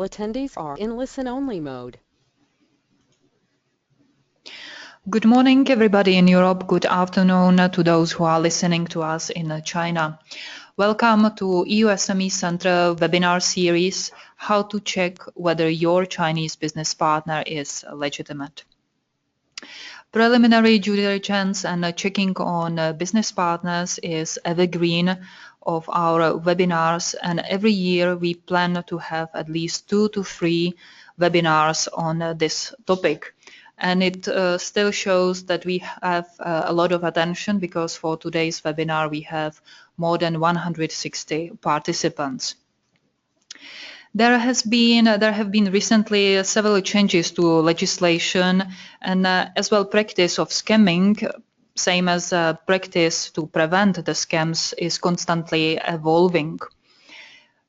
attendees are in listen-only mode. Good morning, everybody in Europe. Good afternoon to those who are listening to us in China. Welcome to EU SME Center webinar series, How to Check Whether Your Chinese Business Partner is Legitimate. Preliminary due diligence and checking on business partners is evergreen of our webinars, and every year we plan to have at least 2 to 3 webinars on this topic. And it still shows that we have a lot of attention, because for today's webinar we have more than 160 participants. There have been recently several changes to legislation and as well practice of scamming, same as practice to prevent the scams, is constantly evolving.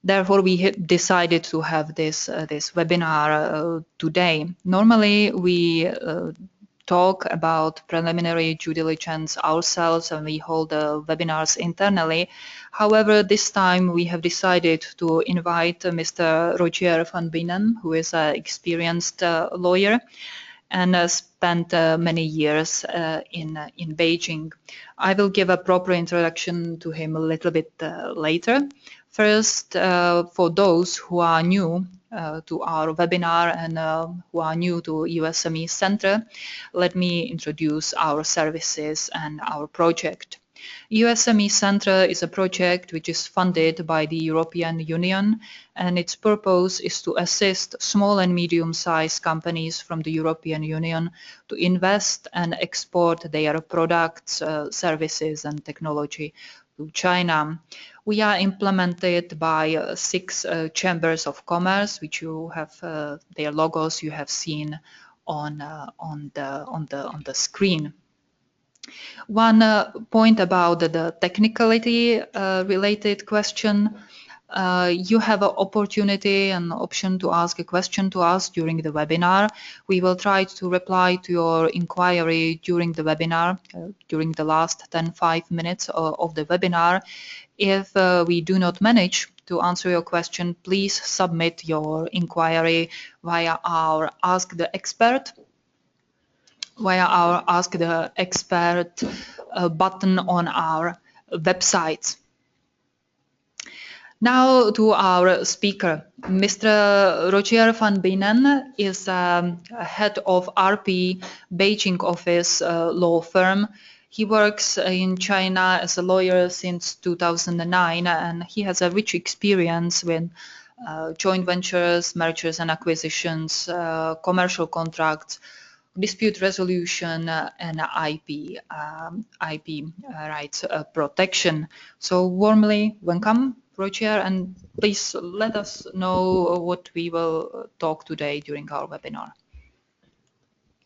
Therefore, we decided to have this webinar today. Normally, we talk about preliminary due diligence ourselves and we hold the webinars internally. However, this time we have decided to invite Mr. Roger van Bienen, who is an experienced lawyer and spent many years in Beijing. I will give a proper introduction to him a little bit later. First, for those who are new to our webinar and who are new to USME Center, let me introduce our services and our project. USME Center is a project which is funded by the European Union, and its purpose is to assist small and medium-sized companies from the European Union to invest and export their products, services and technology to China. We are implemented by 6 chambers of commerce, which you have their logos you have seen on the screen. One point about the technicality related question. You have an opportunity and option to ask a question to us during the webinar. We will try to reply to your inquiry during the webinar, during the last 5 minutes of the webinar. If we do not manage to answer your question, please submit your inquiry via our Ask the Expert button on our website. Now to our speaker. Mr. Roger van Bienen is head of RP Beijing office law firm. He works in China as a lawyer since 2009, and he has a rich experience with joint ventures, mergers and acquisitions, commercial contracts, dispute resolution and IP rights protection. So warmly welcome, Roger, and please let us know what we will talk today during our webinar.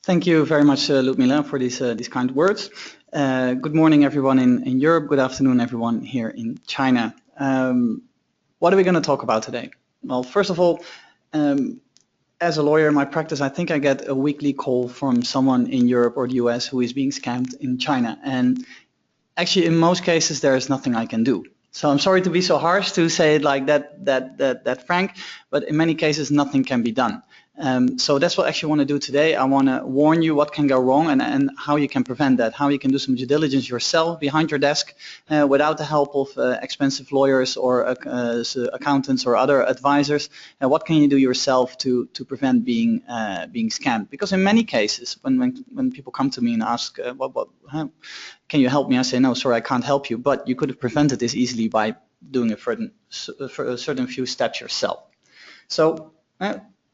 Thank you very much, Ludmila, for these kind words. Good morning, everyone in Europe. Good afternoon, everyone here in China. What are we going to talk about today? Well, first of all, as a lawyer in my practice, I think I get a weekly call from someone in Europe or the US who is being scammed in China. And actually, in most cases, there is nothing I can do. So I'm sorry to be so harsh to say it like that frank, but in many cases, nothing can be done. So that's what I actually want to do today. I want to warn you what can go wrong and how you can prevent that, how you can do some due diligence yourself behind your desk without the help of expensive lawyers or accountants or other advisors. What can you do yourself to prevent being scammed? Because in many cases, when people come to me and ask, can you help me? I say, no, sorry, I can't help you. But you could have prevented this easily by doing a certain few steps yourself. So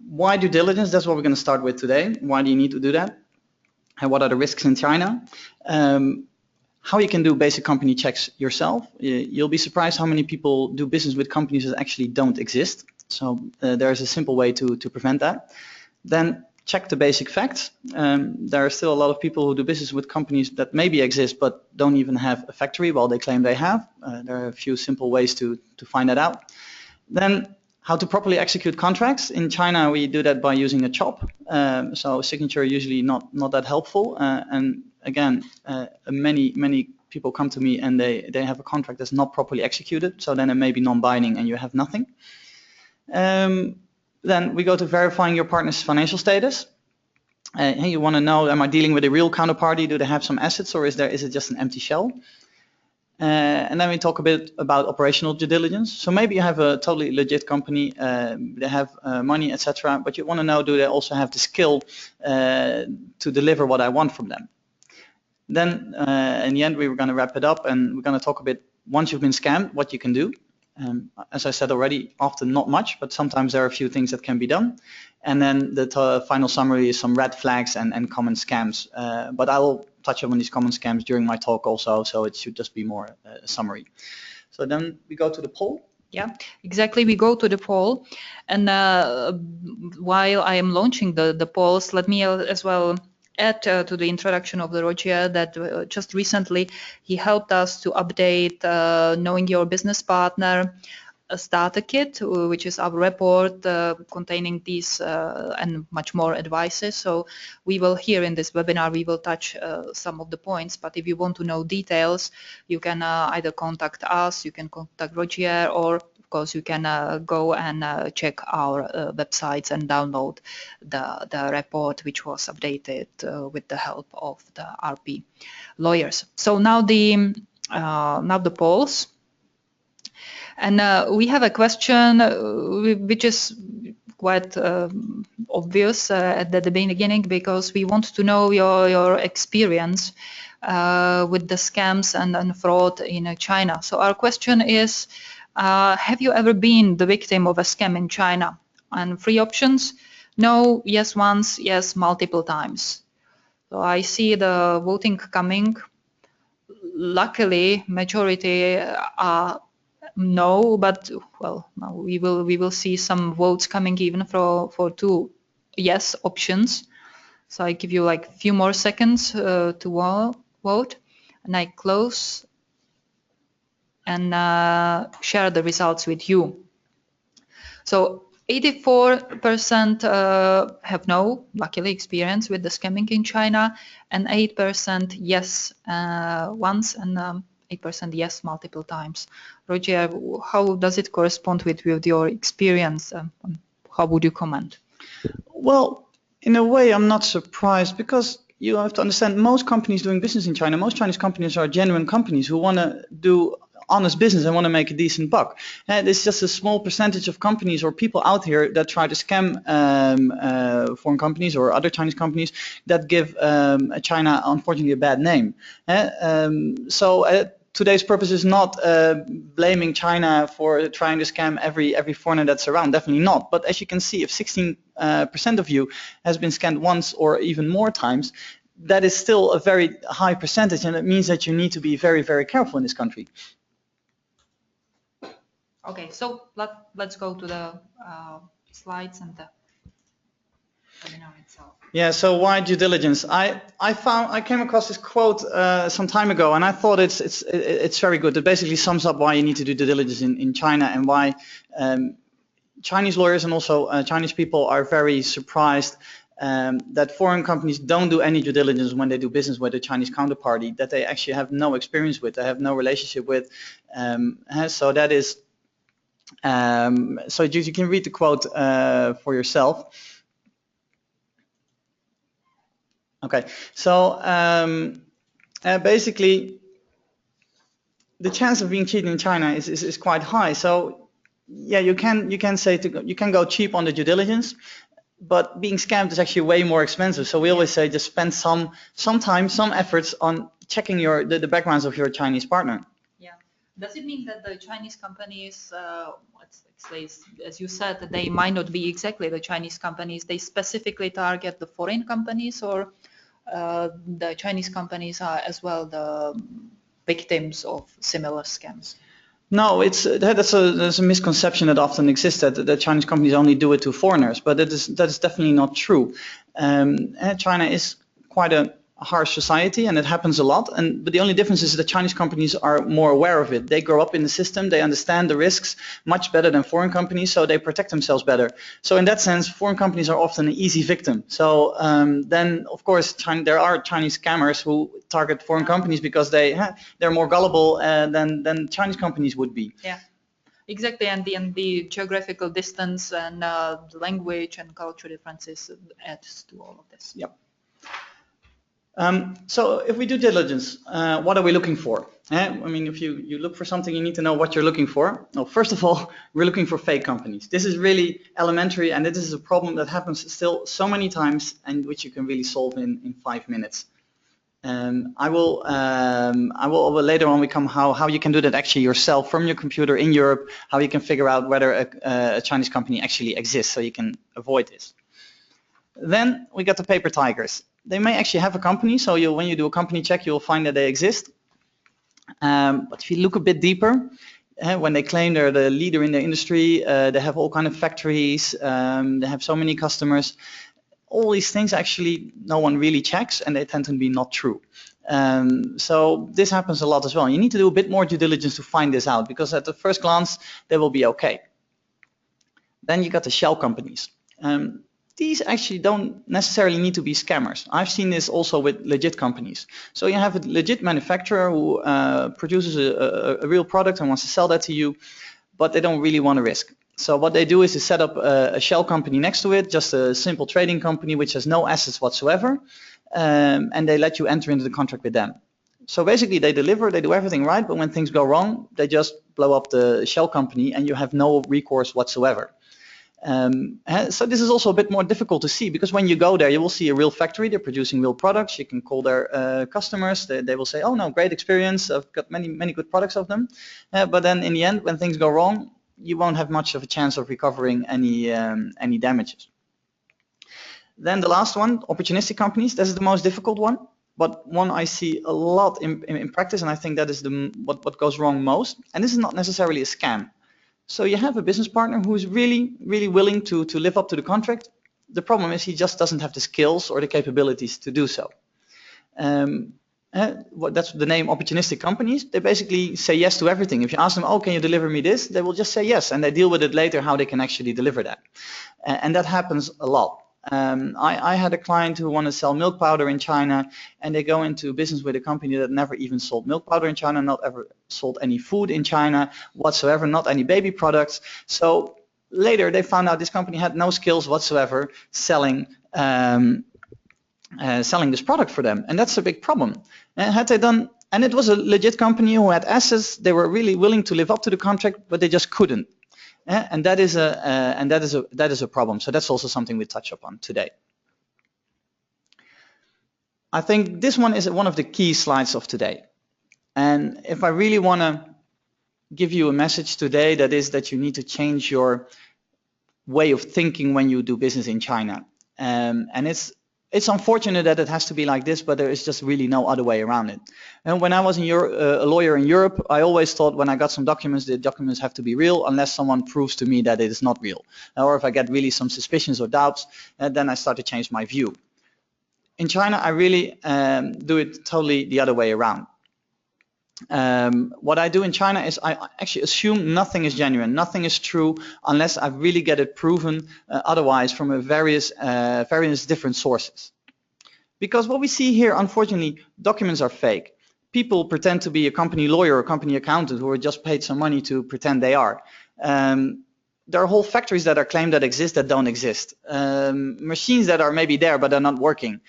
why due diligence? That's what we're going to start with today. Why do you need to do that? And what are the risks in China? How you can do basic company checks yourself. You'll be surprised how many people do business with companies that actually don't exist. So there's a simple way to prevent that. Then check the basic facts. There are still a lot of people who do business with companies that maybe exist but don't even have a factory while they claim they have. There are a few simple ways to find that out. Then how to properly execute contracts. In China, we do that by using a CHOP. So signature usually not that helpful. And again, many people come to me and they have a contract that's not properly executed. So then it may be non-binding and you have nothing. Then we go to verifying your partner's financial status. You want to know, am I dealing with a real counterparty? Do they have some assets, or is it just an empty shell? And then we talk a bit about operational due diligence. So maybe you have a totally legit company, they have money, etc. But you want to know, do they also have the skill to deliver what I want from them? Then in the end, we were going to wrap it up, and we're going to talk a bit, once you've been scammed, what you can do. As I said already, often not much, but sometimes there are a few things that can be done. And then the final summary is some red flags and common scams. But I will touch on these common scams during my talk also, so it should just be more a summary. So then we go to the poll. Yeah, exactly. We go to the poll. And while I am launching the polls, let me as well add to the introduction of the Roger that just recently he helped us to update Knowing Your Business Partner starter kit, which is our report containing these and much more advices. So we will here in this webinar, we will touch some of the points, but if you want to know details, you can either contact us, you can contact Roger, or of course you can go and check our websites and download the report, which was updated with the help of the RP lawyers. So now the polls. And we have a question which is quite obvious at the beginning, because we want to know your experience with the scams and fraud in China. So our question is, have you ever been the victim of a scam in China? And 3 options: no, yes once, yes multiple times. So I see the voting coming. Luckily, majority are no, but well, now we will see some votes coming even for 2 yes options. So I give you like a few more seconds to vote, and I close and share the results with you. So 84% have no, luckily, experience with the scamming in China, and 8% yes once, and 8% yes multiple times. Roger, how does it correspond with your experience? How would you comment? Well, in a way, I'm not surprised, because you have to understand, most companies doing business in China, most Chinese companies are genuine companies who want to do honest business and want to make a decent buck. And it's just a small percentage of companies or people out here that try to scam foreign companies or other Chinese companies that give China, unfortunately, a bad name. So today's purpose is not blaming China for trying to scam every foreigner that's around, definitely not. But as you can see, if 16% of you has been scammed once or even more times, that is still a very high percentage, and it means that you need to be very, very careful in this country. Okay, so let's go to the slides and the webinar itself. Yeah, so why due diligence? I came across this quote some time ago, and I thought it's very good. It basically sums up why you need to do due diligence in China, and why Chinese lawyers and also Chinese people are very surprised that foreign companies don't do any due diligence when they do business with a Chinese counterparty that they actually have no experience with, they have no relationship with. So that is, so you can read the quote for yourself. Okay, so basically the chance of being cheated in China is quite high. So yeah, you can say you can go cheap on the due diligence, but being scammed is actually way more expensive. So we always say just spend some time, some efforts on checking the backgrounds of your Chinese partner. Yeah. Does it mean that the Chinese companies, as you said, that they might not be exactly the Chinese companies, they specifically target the foreign companies, or the Chinese companies are as well the victims of similar scams? No, there's a misconception that often exists that Chinese companies only do it to foreigners, but that is definitely not true. China is quite a harsh society, and it happens a lot. But the only difference is that Chinese companies are more aware of it. They grow up in the system, they understand the risks much better than foreign companies, so they protect themselves better. So in that sense, foreign companies are often an easy victim. So then, of course, there are Chinese scammers who target foreign companies because they're more gullible than Chinese companies would be. Yeah. Exactly, and the geographical distance and the language and culture differences adds to all of this. Yep. So if we do diligence, what are we looking for? I mean, if you look for something, you need to know what you're looking for. Well, first of all, we're looking for fake companies. This is really elementary, and this is a problem that happens still so many times, and which you can really solve in 5 minutes. I will later on become how you can do that actually yourself from your computer in Europe, how you can figure out whether a Chinese company actually exists, so you can avoid this. Then we got the paper tigers. They may actually have a company, so when you do a company check, you'll find that they exist. But if you look a bit deeper, when they claim they're the leader in their industry, they have all kind of factories, they have so many customers. All these things actually no one really checks, and they tend to be not true. So this happens a lot as well. You need to do a bit more due diligence to find this out, because at the first glance they will be okay. Then you got the shell companies. These actually don't necessarily need to be scammers. I've seen this also with legit companies. So you have a legit manufacturer who produces a real product and wants to sell that to you, but they don't really want to risk. So what they do is they set up a shell company next to it, just a simple trading company which has no assets whatsoever, and they let you enter into the contract with them. So basically they deliver, they do everything right, but when things go wrong, they just blow up the shell company and you have no recourse whatsoever. So this is also a bit more difficult to see, because when you go there, you will see a real factory. They're producing real products. You can call their customers. They will say, oh no, great experience. I've got many good products of them. But then in the end, when things go wrong, you won't have much of a chance of recovering any damages. Then the last one, opportunistic companies. This is the most difficult one, but one I see a lot in practice, and I think that is what goes wrong most. And this is not necessarily a scam. So you have a business partner who is really willing to live up to the contract. The problem is he just doesn't have the skills or the capabilities to do so. That's the name opportunistic companies. They basically say yes to everything. If you ask them, oh, can you deliver me this? They will just say yes, and they deal with it later how they can actually deliver that. And that happens a lot. I had a client who wanted to sell milk powder in China, and they go into business with a company that never even sold milk powder in China, not ever sold any food in China whatsoever, not any baby products. So later they found out this company had no skills whatsoever selling this product for them, and that's a big problem. Had they done, and it was a legit company who had assets, they were really willing to live up to the contract, but they just couldn't. And that is a problem. So that's also something we touch upon today. I think this one is one of the key slides of today. And if I really want to give you a message today, that is that you need to change your way of thinking when you do business in China. And it's unfortunate that it has to be like this, but there is just really no other way around it. And when I was a lawyer in Europe, I always thought when I got some documents, the documents have to be real unless someone proves to me that it is not real. Or if I get really some suspicions or doubts, then I start to change my view. In China, I really do it totally the other way around. What I do in China is I actually assume nothing is genuine, nothing is true unless I really get it proven otherwise from various different sources. Because what we see here, unfortunately, documents are fake. People pretend to be a company lawyer or a company accountant who are just paid some money to pretend they are. There are whole factories that are claimed that exist that don't exist. Machines that are maybe there but are not working.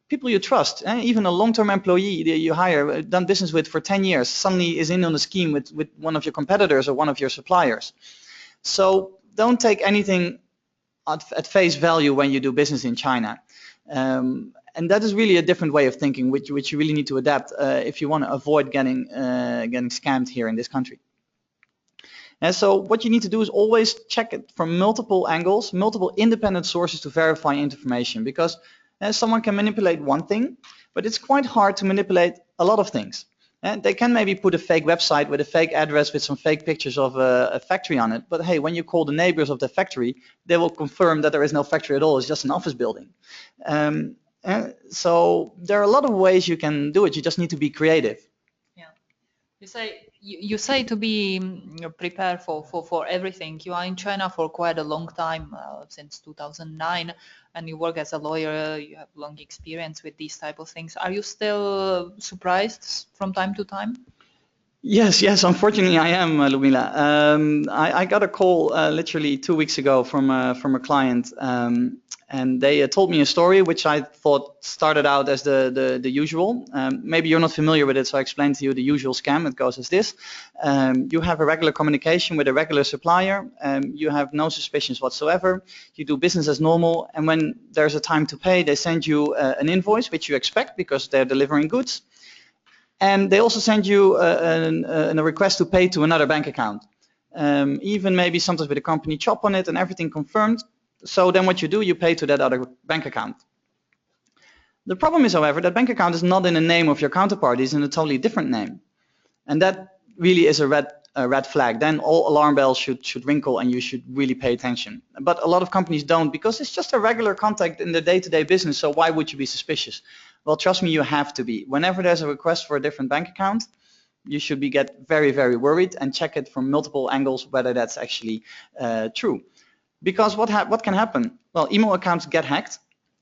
People you trust, even a long-term employee that you hire, done business with for 10 years, suddenly is in on a scheme with one of your competitors or one of your suppliers. So don't take anything at face value when you do business in China. And that is really a different way of thinking, which you really need to adapt if you want to avoid getting scammed here in this country. And so what you need to do is always check it from multiple angles, multiple independent sources to verify information, because someone can manipulate one thing, but it's quite hard to manipulate a lot of things. And they can maybe put a fake website with a fake address with some fake pictures of a factory on it, but hey, when you call the neighbors of the factory, they will confirm that there is no factory at all, it's just an office building. So there are a lot of ways you can do it, you just need to be creative. Yeah. You say to be prepared for everything. You are in China for quite a long time, since 2009, and you work as a lawyer. You have long experience with these type of things. Are you still surprised from time to time? Yes, unfortunately I am, Lumila. I got a call literally 2 weeks ago from a client, and they told me a story which I thought started out as the usual. Maybe you're not familiar with it, so I explain to you the usual scam. It goes as this. You have a regular communication with a regular supplier. You have no suspicions whatsoever. You do business as normal, and when there's a time to pay, they send you an invoice, which you expect because they're delivering goods. And they also send you a request to pay to another bank account. Even maybe sometimes with a company chop on it and everything confirmed. So then what you do, you pay to that other bank account. The problem is, however, that bank account is not in the name of your counterpart, it's in a totally different name. And that really is a red flag. Then all alarm bells should wrinkle and you should really pay attention. But a lot of companies don't, because it's just a regular contact in the day-to-day business, so why would you be suspicious? Well, trust me, you have to be. Whenever there's a request for a different bank account, you should get very, very worried and check it from multiple angles whether that's actually true. Because what can happen? Well, email accounts get hacked.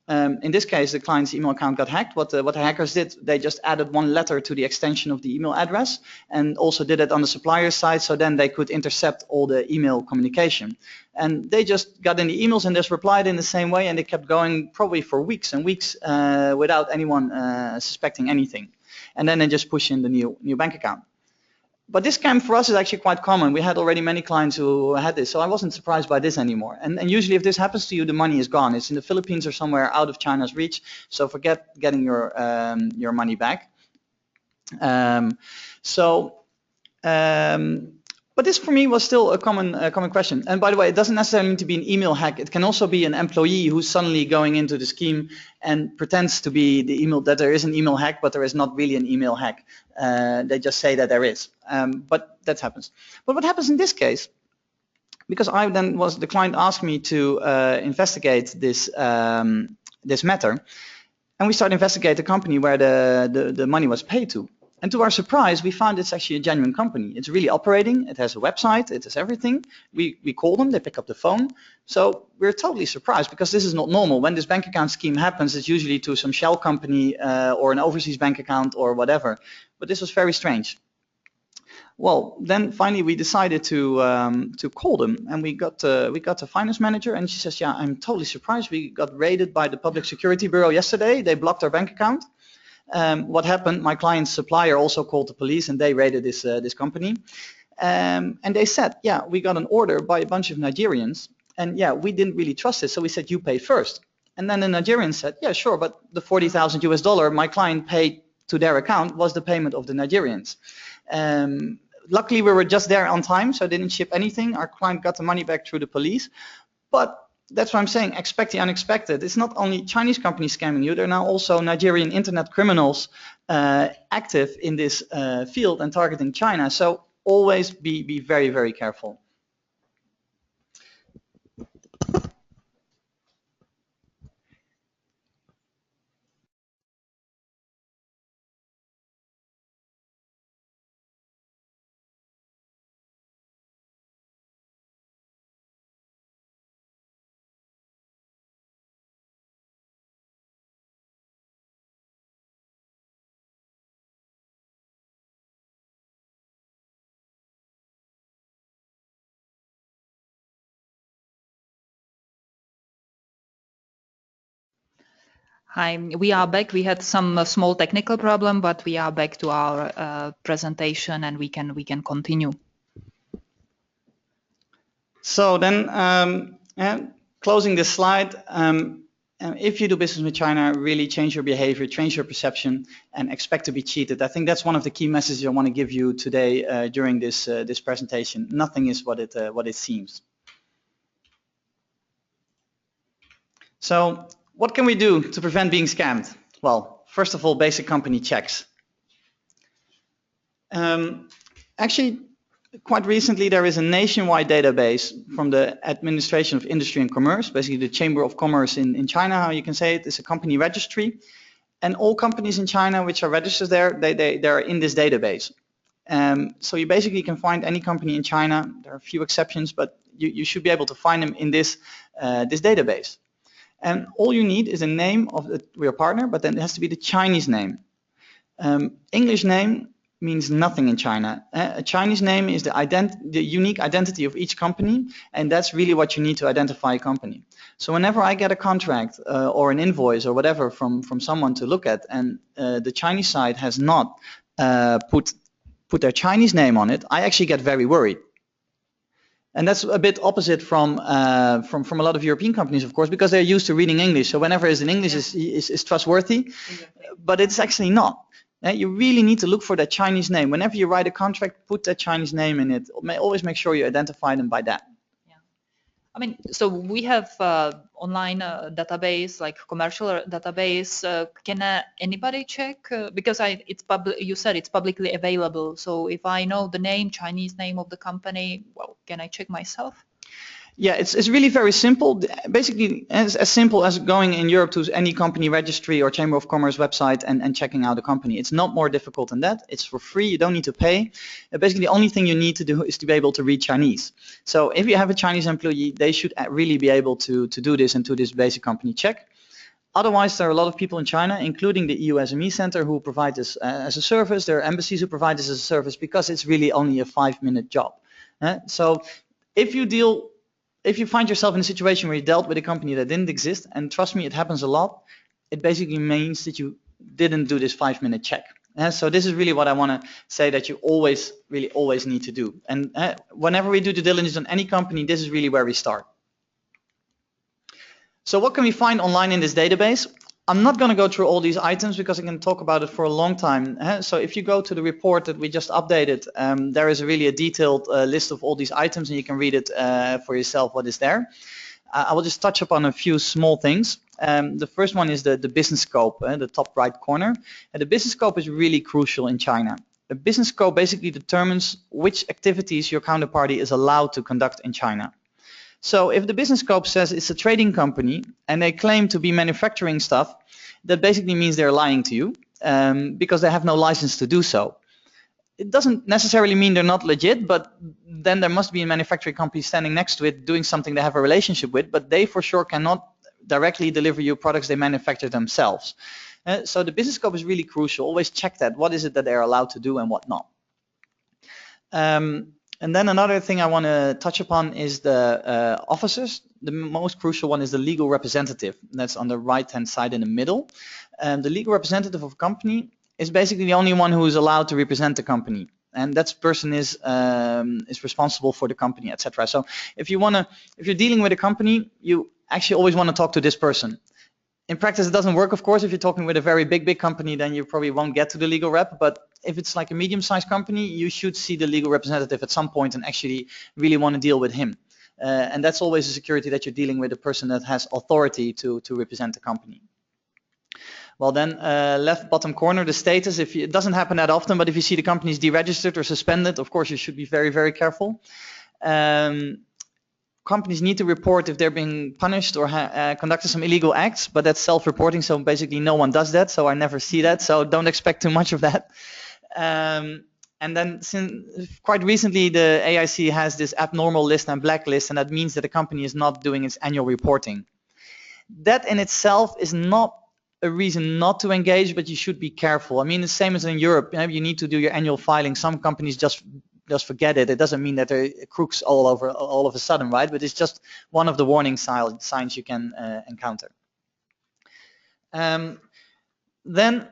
In this case, the client's email account got hacked. What the hackers did, they just added one letter to the extension of the email address and also did it on the supplier side, so then they could intercept all the email communication. And they just got in the emails and just replied in the same way, and they kept going probably for weeks and weeks without anyone suspecting anything. And then they just push in the new bank account. But this scam for us is actually quite common. We had already many clients who had this, so I wasn't surprised by this anymore. And usually if this happens to you, the money is gone. It's in the Philippines or somewhere out of China's reach, so forget getting your money back. But this for me was still a common question. And by the way, it doesn't necessarily need to be an email hack. It can also be an employee who's suddenly going into the scheme and pretends to be the email, that there is an email hack, but there is not really an email hack. They just say that there is, but that happens. But what happens in this case, because the client asked me to investigate this this matter, and we started to investigate the company where the money was paid to. And to our surprise, we found it's actually a genuine company. It's really operating. It has a website. It has everything. We call them. They pick up the phone. So we're totally surprised because this is not normal. When this bank account scheme happens, it's usually to some shell company or an overseas bank account or whatever. But this was very strange. Well, then finally we decided to call them, and we got the finance manager, and she says, "Yeah, I'm totally surprised. We got raided by the Public Security Bureau yesterday. They blocked our bank account." What happened? My client's supplier also called the police, and they raided this company. And they said, "Yeah, we got an order by a bunch of Nigerians, and yeah, we didn't really trust it, so we said you pay first." And then the Nigerians said, "Yeah, sure, but the $40,000 my client paid to their account was the payment of the Nigerians." Luckily, we were just there on time, so I didn't ship anything. Our client got the money back through the police, but that's what I'm saying, expect the unexpected. It's not only Chinese companies scamming you, there are now also Nigerian internet criminals active in this field and targeting China. So always be very, very careful. Hi, we are back. We had some small technical problem, but we are back to our presentation, and we can continue. So then, closing this slide, if you do business with China, really change your behavior, change your perception, and expect to be cheated. I think that's one of the key messages I want to give you today during this presentation. Nothing is what it seems. So what can we do to prevent being scammed? Well, first of all, basic company checks. Actually, quite recently, there is a nationwide database from the Administration of Industry and Commerce, basically the Chamber of Commerce in China, how you can say it. It's a company registry. And all companies in China which are registered there, they're in this database. So you basically can find any company in China. There are a few exceptions, but you should be able to find them in this database. And all you need is a name of your partner, but then it has to be the Chinese name. English name, means nothing in China. A Chinese name is the unique identity of each company, and that's really what you need to identify a company. So whenever I get a contract or an invoice or whatever from someone to look at, and the Chinese side has not put their Chinese name on it, I actually get very worried. And that's a bit opposite from a lot of European companies, of course, because they're used to reading English. So whenever it's in English is trustworthy, but it's actually not. You really need to look for that Chinese name. Whenever you write a contract, put that Chinese name in it. Always make sure you identify them by that. Yeah. I mean, so we have online database, like commercial database. Can anybody check? Because it's public. You said it's publicly available. So if I know the name, Chinese name of the company, well, can I check myself? Yeah, it's really very simple. Basically, as simple as going in Europe to any company registry or Chamber of Commerce website and checking out a company. It's not more difficult than that. It's for free. You don't need to pay. Basically, the only thing you need to do is to be able to read Chinese. So if you have a Chinese employee, they should really be able to do this and do this basic company check. Otherwise, there are a lot of people in China, including the EU SME Center, who provide this as a service. There are embassies who provide this as a service because it's really only a 5-minute job. So if you find yourself in a situation where you dealt with a company that didn't exist, and trust me, it happens a lot, it basically means that you didn't do this 5-minute check. So this is really what I want to say that you always need to do. And whenever we do due diligence on any company, this is really where we start. So what can we find online in this database? I'm not going to go through all these items because I can talk about it for a long time. So if you go to the report that we just updated, there is really a detailed list of all these items, and you can read it for yourself what is there. I will just touch upon a few small things. The first one is the business scope, the top right corner. And the business scope is really crucial in China. The business scope basically determines which activities your counterparty is allowed to conduct in China. So if the business scope says it's a trading company and they claim to be manufacturing stuff, that basically means they're lying to you because they have no license to do so. It doesn't necessarily mean they're not legit, but then there must be a manufacturing company standing next to it doing something they have a relationship with, but they for sure cannot directly deliver you products they manufacture themselves. So the business scope is really crucial. Always check that. What is it that they're allowed to do and what not? And then another thing I want to touch upon is the officers. The most crucial one is the legal representative. That's on the right-hand side in the middle. The legal representative of a company is basically the only one who is allowed to represent the company, and that person is responsible for the company, etc. So if you're dealing with a company, you actually always want to talk to this person. In practice, it doesn't work, of course. If you're talking with a very big company, then you probably won't get to the legal rep. But if it's like a medium-sized company, you should see the legal representative at some point and actually really want to deal with him. And that's always a security that you're dealing with a person that has authority to represent the company. Well, then left bottom corner, the status. It doesn't happen that often, but if you see the company is deregistered or suspended, of course, you should be very, very careful. Companies need to report if they're being punished or conducted some illegal acts, but that's self-reporting, so basically no one does that, so I never see that, so don't expect too much of that. And then quite recently, the AIC has this abnormal list and blacklist, and that means that the company is not doing its annual reporting. That in itself is not a reason not to engage, but you should be careful. I mean, the same as in Europe, you need to do your annual filing. Some companies just forget it. It doesn't mean that there are crooks all of a sudden, right? But it's just one of the warning signs you can encounter. Then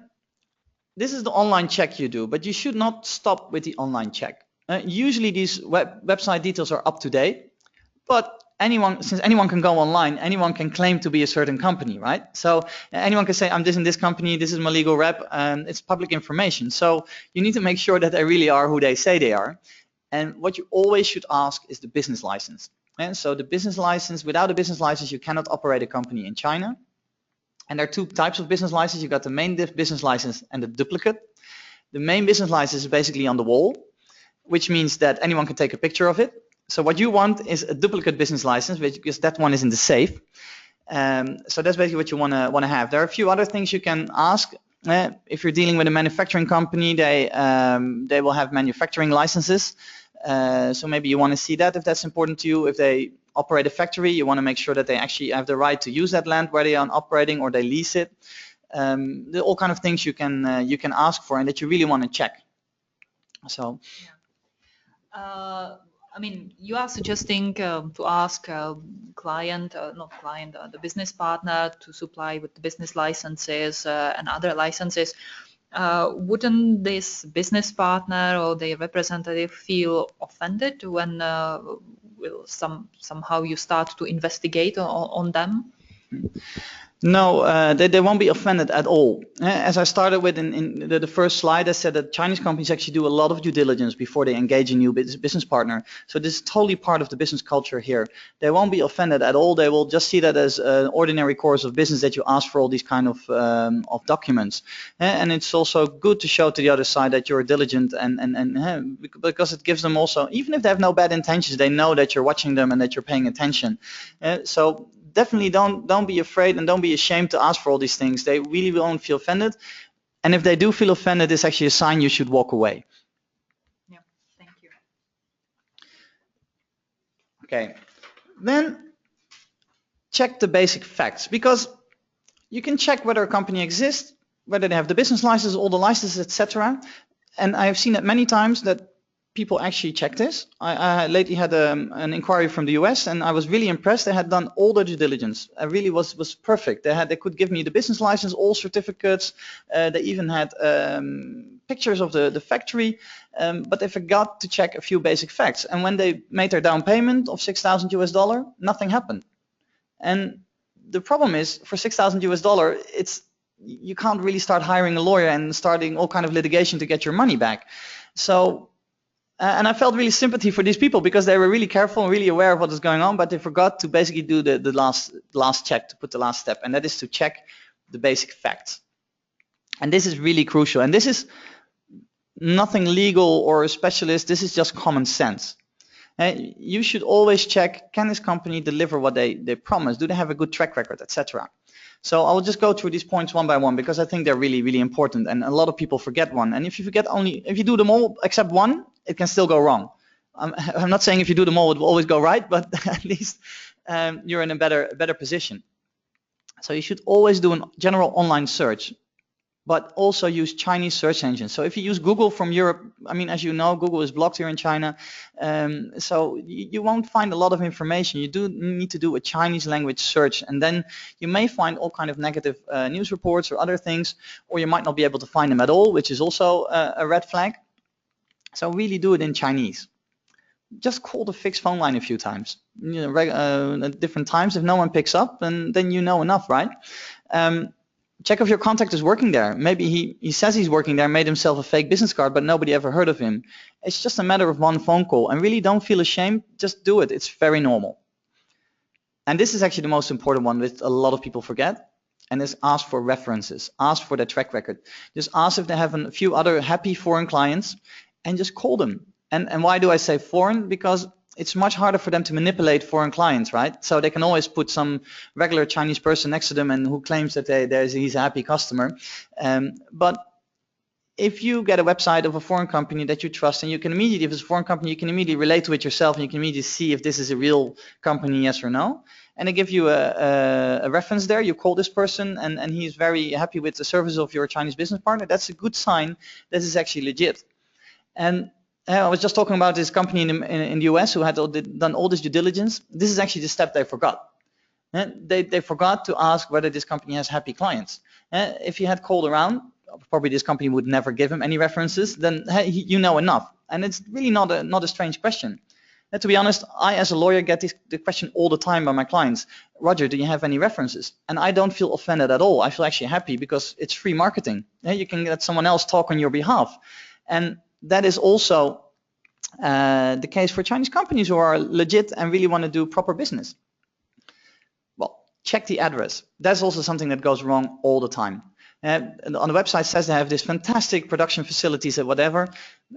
this is the online check you do, but you should not stop with the online check. Usually these website details are up to date, but since anyone can go online, anyone can claim to be a certain company, right? So anyone can say, I'm this in this company, this is my legal rep, and it's public information. So you need to make sure that they really are who they say they are. And what you always should ask is the business license. And so the business license, without a business license, you cannot operate a company in China. And there are two types of business license. You've got the main business license and the duplicate. The main business license is basically on the wall, which means that anyone can take a picture of it. So what you want is a duplicate business license, because that one is in the safe. So that's basically what you want to have. There are a few other things you can ask. If you're dealing with a manufacturing company, they will have manufacturing licenses. So maybe you want to see that if that's important to you. If they operate a factory, you want to make sure that they actually have the right to use that land where they are operating, or they lease it. There are all kind of things you can ask for and that you really want to check. So I mean, you are suggesting to ask the business partner to supply with the business licenses and other licenses. Wouldn't this business partner or the representative feel offended when somehow you start to investigate on them? no, they won't be offended at all. As I started with in the first slide, I said that Chinese companies actually do a lot of due diligence before they engage a new business partner. So this is totally part of the business culture here. They won't be offended at all. They will just see that as an ordinary course of business that you ask for all these kind of documents. And it's also good to show to the other side that you're diligent and because it gives them also, even if they have no bad intentions, they know that you're watching them and that you're paying attention. So definitely don't be afraid and don't be ashamed to ask for all these things. They really won't feel offended. And if they do feel offended, it's actually a sign you should walk away. Yeah, thank you. Okay, then check the basic facts, because you can check whether a company exists, whether they have the business license, all the licenses, etc. And I have seen it many times that people actually check this. I lately had an inquiry from the US, and I was really impressed. They had done all the due diligence. It really was perfect. They could give me the business license, all certificates. They even had pictures of the factory, but they forgot to check a few basic facts. And when they made their down payment of $6,000, nothing happened. And the problem is, for $6,000, you can't really start hiring a lawyer and starting all kind of litigation to get your money back. So. And I felt really sympathy for these people, because they were really careful and really aware of what was going on, but they forgot to basically do the last check, to put the last step, and that is to check the basic facts. And this is really crucial. And this is nothing legal or a specialist. This is just common sense. You should always check, can this company deliver what they promise? Do they have a good track record, etc.? So I'll just go through these points one by one, because I think they're really, really important, and a lot of people forget one. And if you do them all except one, it can still go wrong. I'm not saying if you do them all, it will always go right, but at least you're in a better position. So you should always do a general online search, but also use Chinese search engines. So if you use Google from Europe, I mean, as you know, Google is blocked here in China, so you won't find a lot of information. You do need to do a Chinese language search, and then you may find all kind of negative news reports or other things, or you might not be able to find them at all, which is also a red flag. So really do it in Chinese. Just call the fixed phone line a few times, at different times. If no one picks up, then you know enough, right? Check if your contact is working there. Maybe he says he's working there, made himself a fake business card, but nobody ever heard of him. It's just a matter of one phone call, and really don't feel ashamed. Just do it. It's very normal. And this is actually the most important one, which a lot of people forget, and is ask for references. Ask for their track record. Just ask if they have a few other happy foreign clients, and just call them. And why do I say foreign? Because it's much harder for them to manipulate foreign clients, right? So they can always put some regular Chinese person next to them and who claims that he's a happy customer. But if you get a website of a foreign company that you trust, and you can immediately, if it's a foreign company, you can immediately relate to it yourself, and you can immediately see if this is a real company, yes or no. And they give you a reference there. You call this person, and he's very happy with the service of your Chinese business partner. That's a good sign that is actually legit. And I was just talking about this company in the US who had done all this due diligence. This is actually the step they forgot. They forgot to ask whether this company has happy clients. If he had called around, probably this company would never give him any references. Then you know enough, and it's really not a strange question. To be honest, I as a lawyer get the question all the time by my clients. Roger, do you have any references? And I don't feel offended at all. I feel actually happy, because it's free marketing. You can let someone else talk on your behalf, and that is also the case for Chinese companies who are legit and really want to do proper business. Well, check the address. That's also something that goes wrong all the time. On the website it says they have this fantastic production facilities or whatever,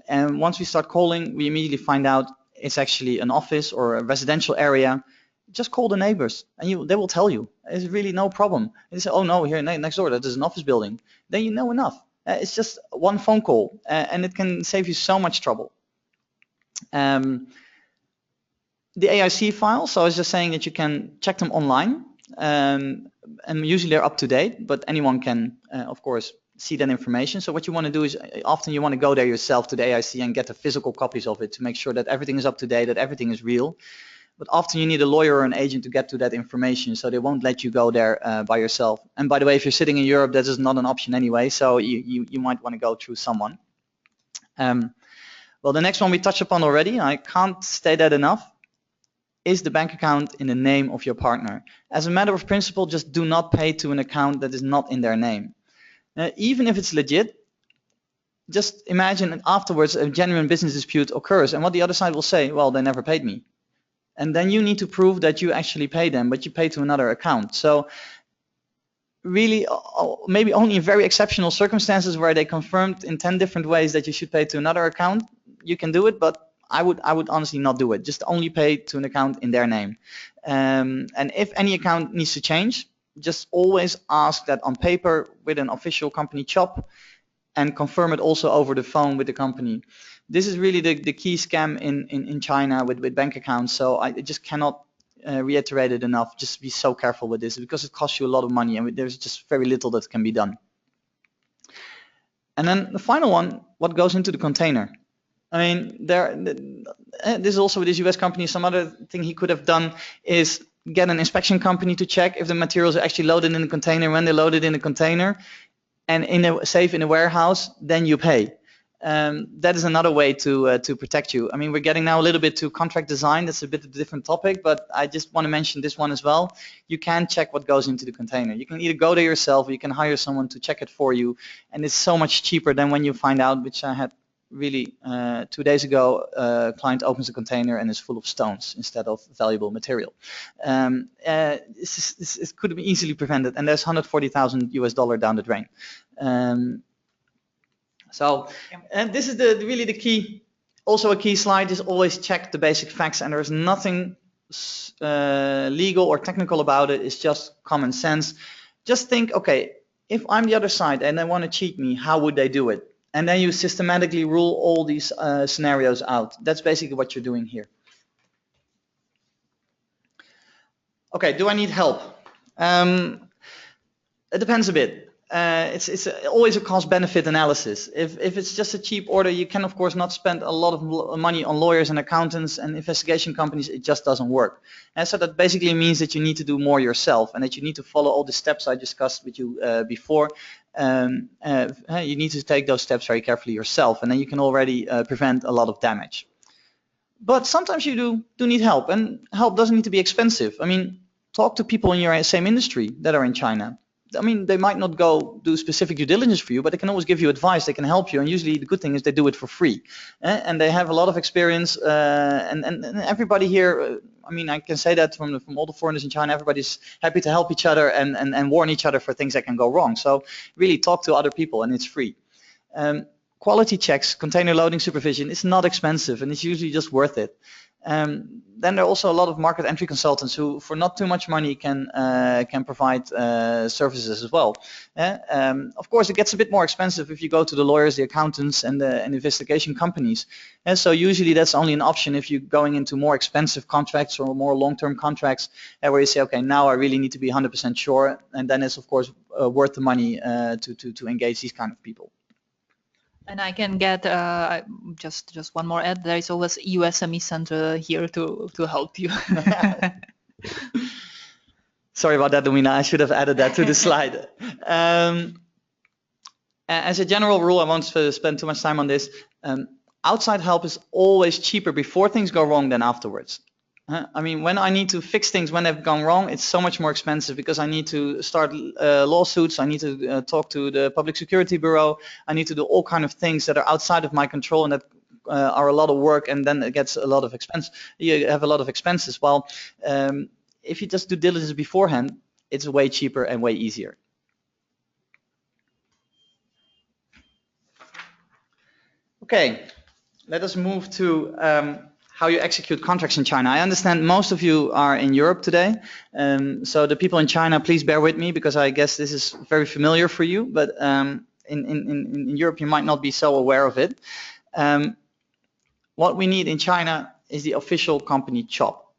and once we start calling, we immediately find out it's actually an office or a residential area. Just call the neighbors, and they will tell you. It's really no problem. They say, oh no, here next door that is an office building. Then you know enough. It's just one phone call, and it can save you so much trouble. The AIC files, so I was just saying that you can check them online, and usually they're up to date, but anyone can, of course, see that information. So what you want to do is often you want to go there yourself to the AIC and get the physical copies of it to make sure that everything is up to date, that everything is real. But often you need a lawyer or an agent to get to that information, so they won't let you go there by yourself. And by the way, if you're sitting in Europe, that is not an option anyway, so you might want to go through someone. Well, the next one we touched upon already, I can't state that enough, is the bank account in the name of your partner. As a matter of principle, just do not pay to an account that is not in their name. Even if it's legit, just imagine that afterwards a genuine business dispute occurs, and what the other side will say, well, they never paid me. And then you need to prove that you actually pay them, but you pay to another account. So really, maybe only in very exceptional circumstances where they confirmed in 10 different ways that you should pay to another account, you can do it, but I would honestly not do it. Just only pay to an account in their name. And if any account needs to change, just always ask that on paper with an official company CHOP and confirm it also over the phone with the company. This is really the key scam in China with bank accounts. So I just cannot reiterate it enough. Just be so careful with this because it costs you a lot of money and there's just very little that can be done. And then the final one, what goes into the container? I mean, this is also with this US company. Some other thing he could have done is get an inspection company to check if the materials are actually loaded in the container. When they're loaded in the container and safe in a warehouse, then you pay. That is another way to protect you. I mean, we're getting now a little bit to contract design. That's a bit of a different topic, but I just want to mention this one as well. You can check what goes into the container. You can either go there yourself or you can hire someone to check it for you. And it's so much cheaper than when you find out, which I had really 2 days ago, a client opens a container and it's full of stones instead of valuable material. This could be easily prevented, and there's $140,000 US down the drain. So, and this is really the key. Also, a key slide is always check the basic facts, and there's nothing legal or technical about it. It's just common sense. Just think, okay, if I'm the other side and they want to cheat me, how would they do it? And then you systematically rule all these scenarios out. That's basically what you're doing here. Okay, do I need help? It depends a bit. It's always a cost-benefit analysis. If it's just a cheap order, you can of course not spend a lot of money on lawyers and accountants and investigation companies. It just doesn't work. And so that basically means that you need to do more yourself and that you need to follow all the steps I discussed with you before. You need to take those steps very carefully yourself, and then you can already prevent a lot of damage. But sometimes you do need help, and help doesn't need to be expensive. I mean, talk to people in your same industry that are in China. I mean, they might not go do specific due diligence for you, but they can always give you advice. They can help you, and usually the good thing is they do it for free, and they have a lot of experience. And everybody here, I mean, I can say that from all the foreigners in China, everybody's happy to help each other and warn each other for things that can go wrong. So really talk to other people, and it's free. Quality checks, container loading supervision, it's not expensive, and it's usually just worth it. Then there are also a lot of market entry consultants who, for not too much money, can provide services as well. Of course, it gets a bit more expensive if you go to the lawyers, the accountants, and the investigation companies. And so usually that's only an option if you're going into more expensive contracts or more long-term contracts, where you say, okay, now I really need to be 100% sure, and then it's of course worth the money to engage these kind of people. And I can get just one more add. There is always EU SME Center here to help you. Sorry about that, Lumina. I should have added that to the slide. As a general rule, I won't spend too much time on this. Outside help is always cheaper before things go wrong than afterwards. I mean, when I need to fix things when they've gone wrong, it's so much more expensive because I need to start lawsuits, I need to talk to the Public Security Bureau, I need to do all kinds of things that are outside of my control and that are a lot of work, and then it gets a lot of expense. You have a lot of expenses. Well, if you just do diligence beforehand, it's way cheaper and way easier. Okay, let us move to how you execute contracts in China. I understand most of you are in Europe today, so the people in China, please bear with me because I guess this is very familiar for you, but in Europe you might not be so aware of it. What we need in China is the official company CHOP.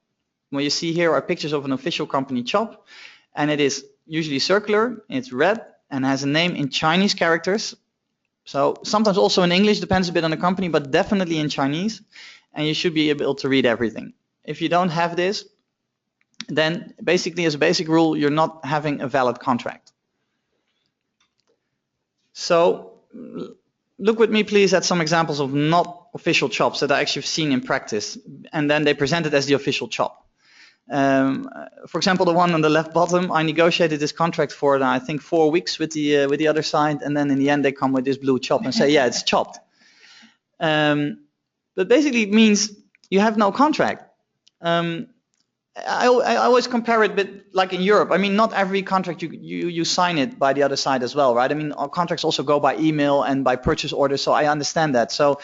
What you see here are pictures of an official company CHOP, and it is usually circular, it's red, and has a name in Chinese characters. So sometimes also in English, depends a bit on the company, but definitely in Chinese. And you should be able to read everything. If you don't have this, then basically as a basic rule, you're not having a valid contract. So look with me, please, at some examples of not official chops that I actually have seen in practice, and then they present it as the official chop. For example, the one on the left bottom, I negotiated this contract for, I think, 4 weeks with the other side, and then in the end they come with this blue chop and say, yeah, it's chopped. But basically it means you have no contract. I always compare it a bit like in Europe. I mean, not every contract you sign it by the other side as well, right? I mean, our contracts also go by email and by purchase order, so I understand that. So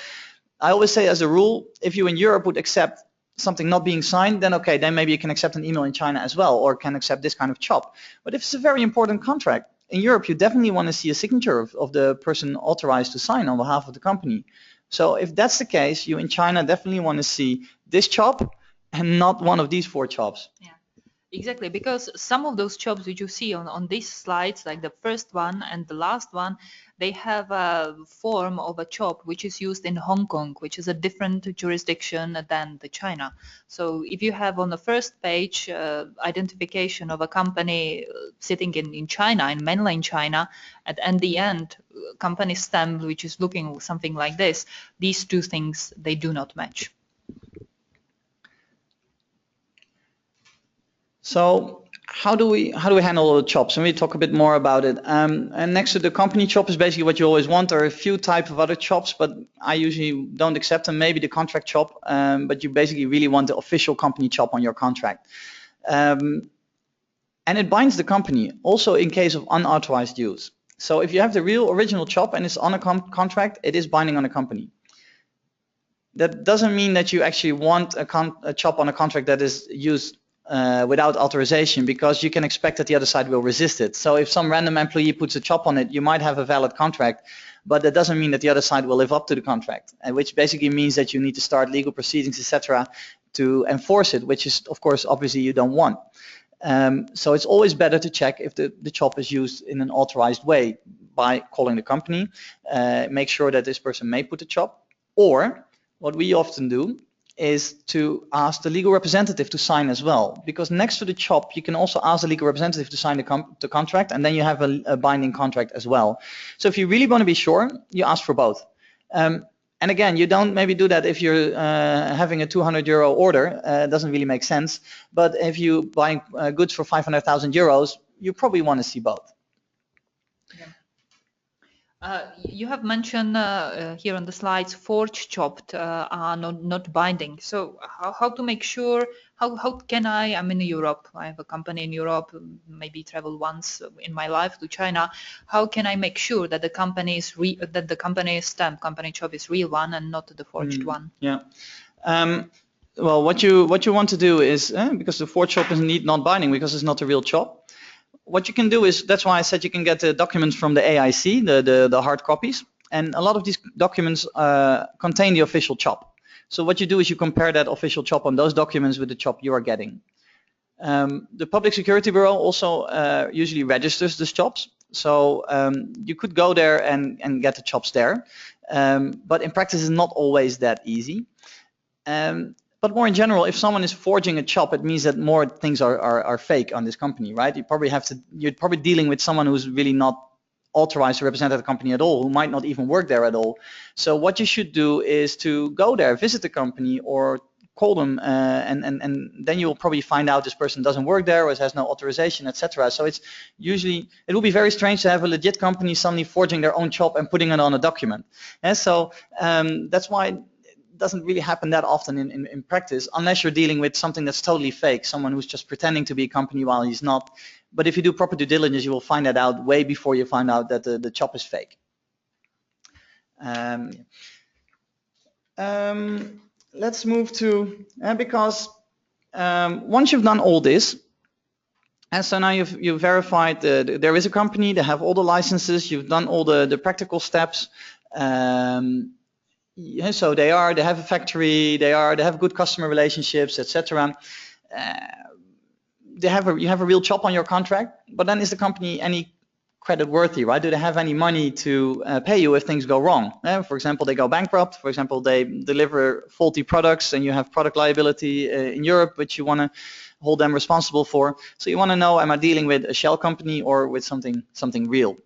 I always say as a rule, if you in Europe would accept something not being signed, then okay, then maybe you can accept an email in China as well, or can accept this kind of chop. But if it's a very important contract, in Europe you definitely want to see a signature of the person authorized to sign on behalf of the company. So if that's the case, you in China definitely want to see this chop and not one of these 4 chops. Yeah, exactly, because some of those chops which you see on these slides, like the first one and the last one, they have a form of a chop which is used in Hong Kong, which is a different jurisdiction than the China. So if you have on the first page identification of a company sitting in China, in mainland China, and the end company stamp which is looking something like this, these 2 things, they do not match. So how do we handle the chops? And we talk a bit more about it. And next to the company chop is basically what you always want. There are a few types of other chops, but I usually don't accept them. Maybe the contract chop, but you basically really want the official company chop on your contract. And it binds the company also in case of unauthorized use. So if you have the real original chop and it's on a contract, it is binding on a company. That doesn't mean that you actually want a chop on a contract that is used without authorization, because you can expect that the other side will resist it. So if some random employee puts a chop on it, you might have a valid contract, but that doesn't mean that the other side will live up to the contract, and which basically means that you need to start legal proceedings, etc., to enforce it, which is, of course, obviously you don't want. So it's always better to check if the chop is used in an authorized way by calling the company, make sure that this person may put the chop, or what we often do is to ask the legal representative to sign as well, because next to the chop you can also ask the legal representative to sign the contract, and then you have a binding contract as well. So if you really want to be sure, you ask for both. And again, you don't maybe do that if you're having a 200 euro order, doesn't really make sense, but if you buying goods for 500,000 euros, you probably want to see both. You have mentioned here on the slides, forged chopped are not binding. So how to make sure, how can I'm in Europe, I have a company in Europe, maybe travel once in my life to China. How can I make sure that the company is stamp, company chop is real one and not the forged one? Yeah. Well, what you want to do is, because the forged chop is indeed not binding because it's not a real chop, what you can do is, that's why I said you can get the documents from the AIC, the hard copies, and a lot of these documents contain the official chop. So what you do is you compare that official chop on those documents with the chop you are getting. The Public Security Bureau also usually registers the chops, so you could go there and get the chops there, but in practice it's not always that easy. But more in general, if someone is forging a chop, it means that more things are fake on this company, right? You're probably dealing with someone who's really not authorized to represent the company at all, who might not even work there at all. So what you should do is to go there, visit the company, or call them, and then you'll probably find out this person doesn't work there or has no authorization, etc. So it will be very strange to have a legit company suddenly forging their own chop and putting it on a document. And so that's why doesn't really happen that often in practice, unless you're dealing with something that's totally fake, someone who's just pretending to be a company while he's not. But if you do proper due diligence, you will find that out way before you find out that the chop is fake. Let's move to, because once you've done all this, and so now you've verified there is a company, they have all the licenses, you've done all the practical steps. Yeah, so they have a factory, they have good customer relationships, etc. You have a real chop on your contract, but then is the company any creditworthy, right? Do they have any money to pay you if things go wrong? For example, they go bankrupt. For example, they deliver faulty products and you have product liability in Europe, which you want to hold them responsible for. So you want to know, am I dealing with a shell company or with something real?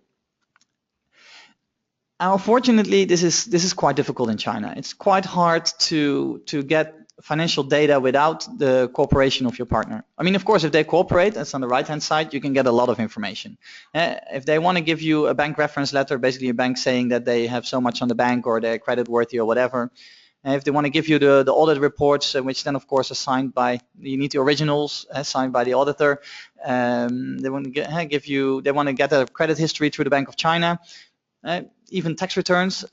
Unfortunately, this is quite difficult in China. It's quite hard to get financial data without the cooperation of your partner. I mean, of course, if they cooperate, that's on the right-hand side, you can get a lot of information. If they want to give you a bank reference letter, basically a bank saying that they have so much on the bank or they're creditworthy or whatever, if they want to give you the audit reports, which then of course are signed by, you need the originals signed by the auditor. They want to they want to get a credit history through the Bank of China, even tax returns.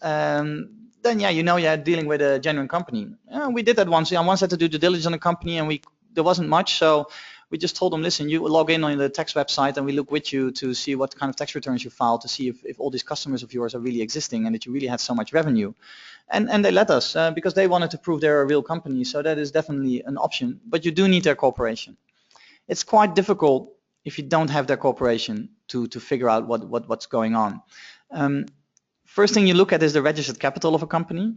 Then yeah, you know you're dealing with a genuine company. We did that once. I once had to do due diligence on a company, and there wasn't much, so we just told them, listen, you log in on the tax website, and we look with you to see what kind of tax returns you filed, to see if all these customers of yours are really existing and that you really had so much revenue. And they let us because they wanted to prove they're a real company. So that is definitely an option, but you do need their cooperation. It's quite difficult if you don't have their cooperation to figure out what's going on. First thing you look at is the registered capital of a company,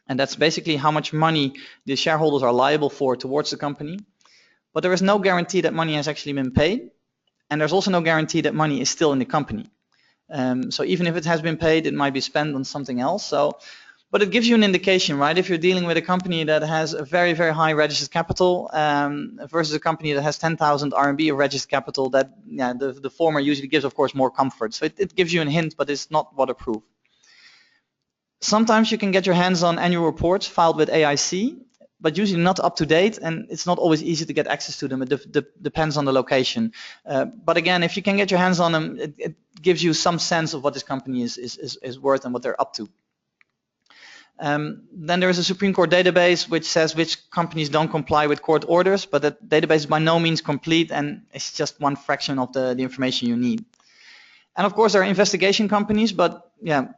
and that's basically how much money the shareholders are liable for towards the company. But there is no guarantee that money has actually been paid, and there's also no guarantee that money is still in the company. So even if it has been paid, it might be spent on something else. But it gives you an indication, right? If you're dealing with a company that has a very, very high registered capital versus a company that has 10,000 RMB of registered capital, that the former usually gives, of course, more comfort. So it gives you a hint, but it's not waterproof. Sometimes you can get your hands on annual reports filed with AIC, but usually not up to date, and it's not always easy to get access to them. It depends on the location. But again, if you can get your hands on them, it gives you some sense of what this company is worth and what they're up to. Then there is a Supreme Court database which says which companies don't comply with court orders, but that database is by no means complete, and it's just one fraction of the information you need. And of course there are investigation companies, but yeah,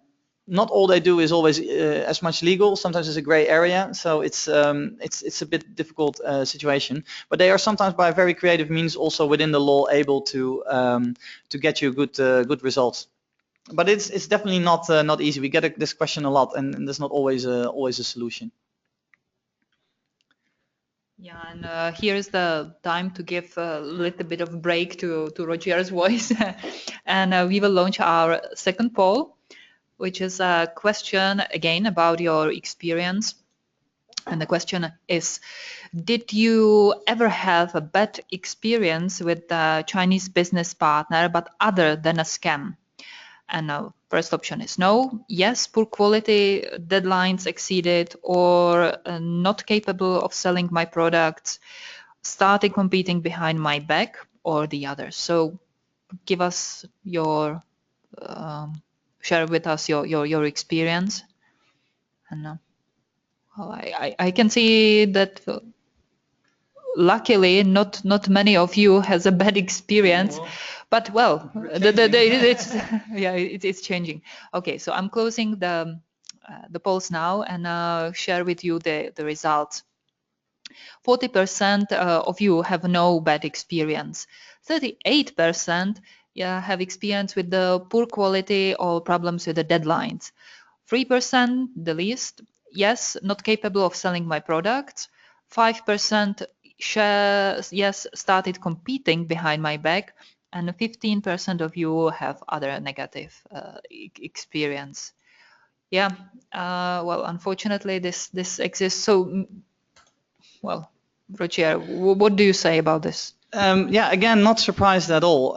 not all they do is always as much legal. Sometimes it's a gray area, so it's a bit difficult situation. But they are sometimes by very creative means also within the law able to get you good results. But it's definitely not easy. We get this question a lot, and there's not always a solution. Yeah, and here is the time to give a little bit of break to Roger's voice, and we will launch our second poll, which is a question again about your experience. And the question is, did you ever have a bad experience with a Chinese business partner, but other than a scam? And first option is no, yes, poor quality, deadlines exceeded, or not capable of selling my products, started competing behind my back, or the other. So give us your, share with us your experience. And well, I can see that luckily not many of you has a bad experience. Well, but well, it's changing. Okay, so I'm closing the polls now and share with you the results. 40% of you have no bad experience. 38% have experience with the poor quality or problems with the deadlines. 3%, the least, yes, not capable of selling my products. 5% yes, started competing behind my back, and 15% of you have other negative experience. Yeah, well, unfortunately, this exists. So, well, Roger, what do you say about this? Yeah, again, not surprised at all.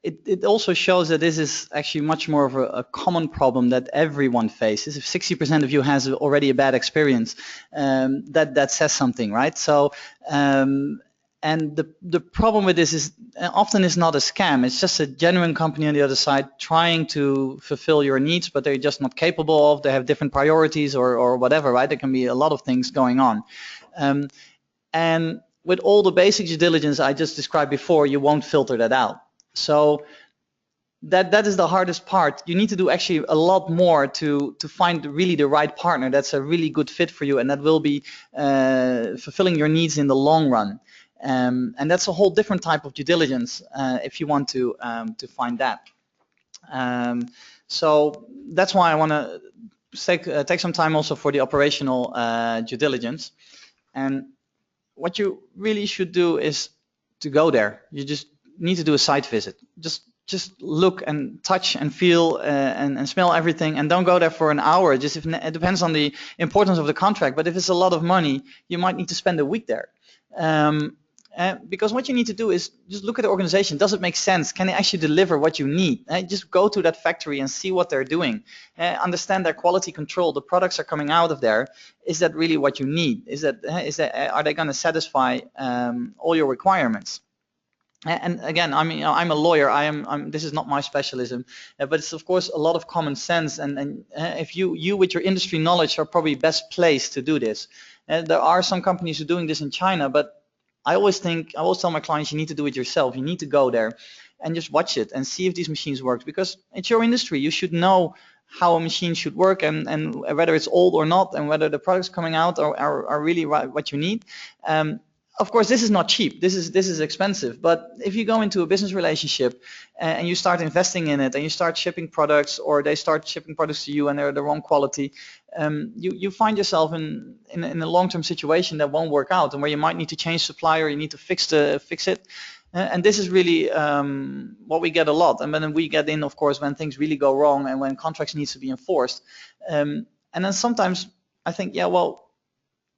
It also shows that this is actually much more of a common problem that everyone faces. If 60% of you has already a bad experience, that says something, right? So, and the problem with this is often it's not a scam. It's just a genuine company on the other side trying to fulfill your needs, but they're just not capable of. They have different priorities or whatever, right? There can be a lot of things going on. And with all the basic due diligence I just described before, you won't filter that out. So that is the hardest part. You need to do actually a lot more to find really the right partner that's a really good fit for you and that will be fulfilling your needs in the long run. And that's a whole different type of due diligence if you want to find that. So that's why I want to take some time also for the operational due diligence. And what you really should do is to go there. You just need to do a site visit. Just look and touch and feel and smell everything, and don't go there for an hour. Just if it depends on the importance of the contract. But if it's a lot of money, you might need to spend a week there. Because what you need to do is just look at the organization. Does it make sense? Can they actually deliver what you need? Just go to that factory and see what they're doing. Understand their quality control. The products are coming out of there. Is that really what you need? Are they going to satisfy all your requirements? And again, I mean, I'm a lawyer. This is not my specialism, but it's of course a lot of common sense. And if you with your industry knowledge are probably best placed to do this. There are some companies who are doing this in China, but I always tell my clients, you need to do it yourself. You need to go there and just watch it and see if these machines work, because it's your industry. You should know how a machine should work and whether it's old or not, and whether the products coming out are really what you need. Of course, this is not cheap. This is expensive. But if you go into a business relationship and you start investing in it, and you start shipping products, or they start shipping products to you and they're the wrong quality, you find yourself in a long-term situation that won't work out, and where you might need to change supplier, you need to fix it. And this is really what we get a lot. And then we get in, of course, when things really go wrong and when contracts need to be enforced. And then sometimes I think, yeah, well,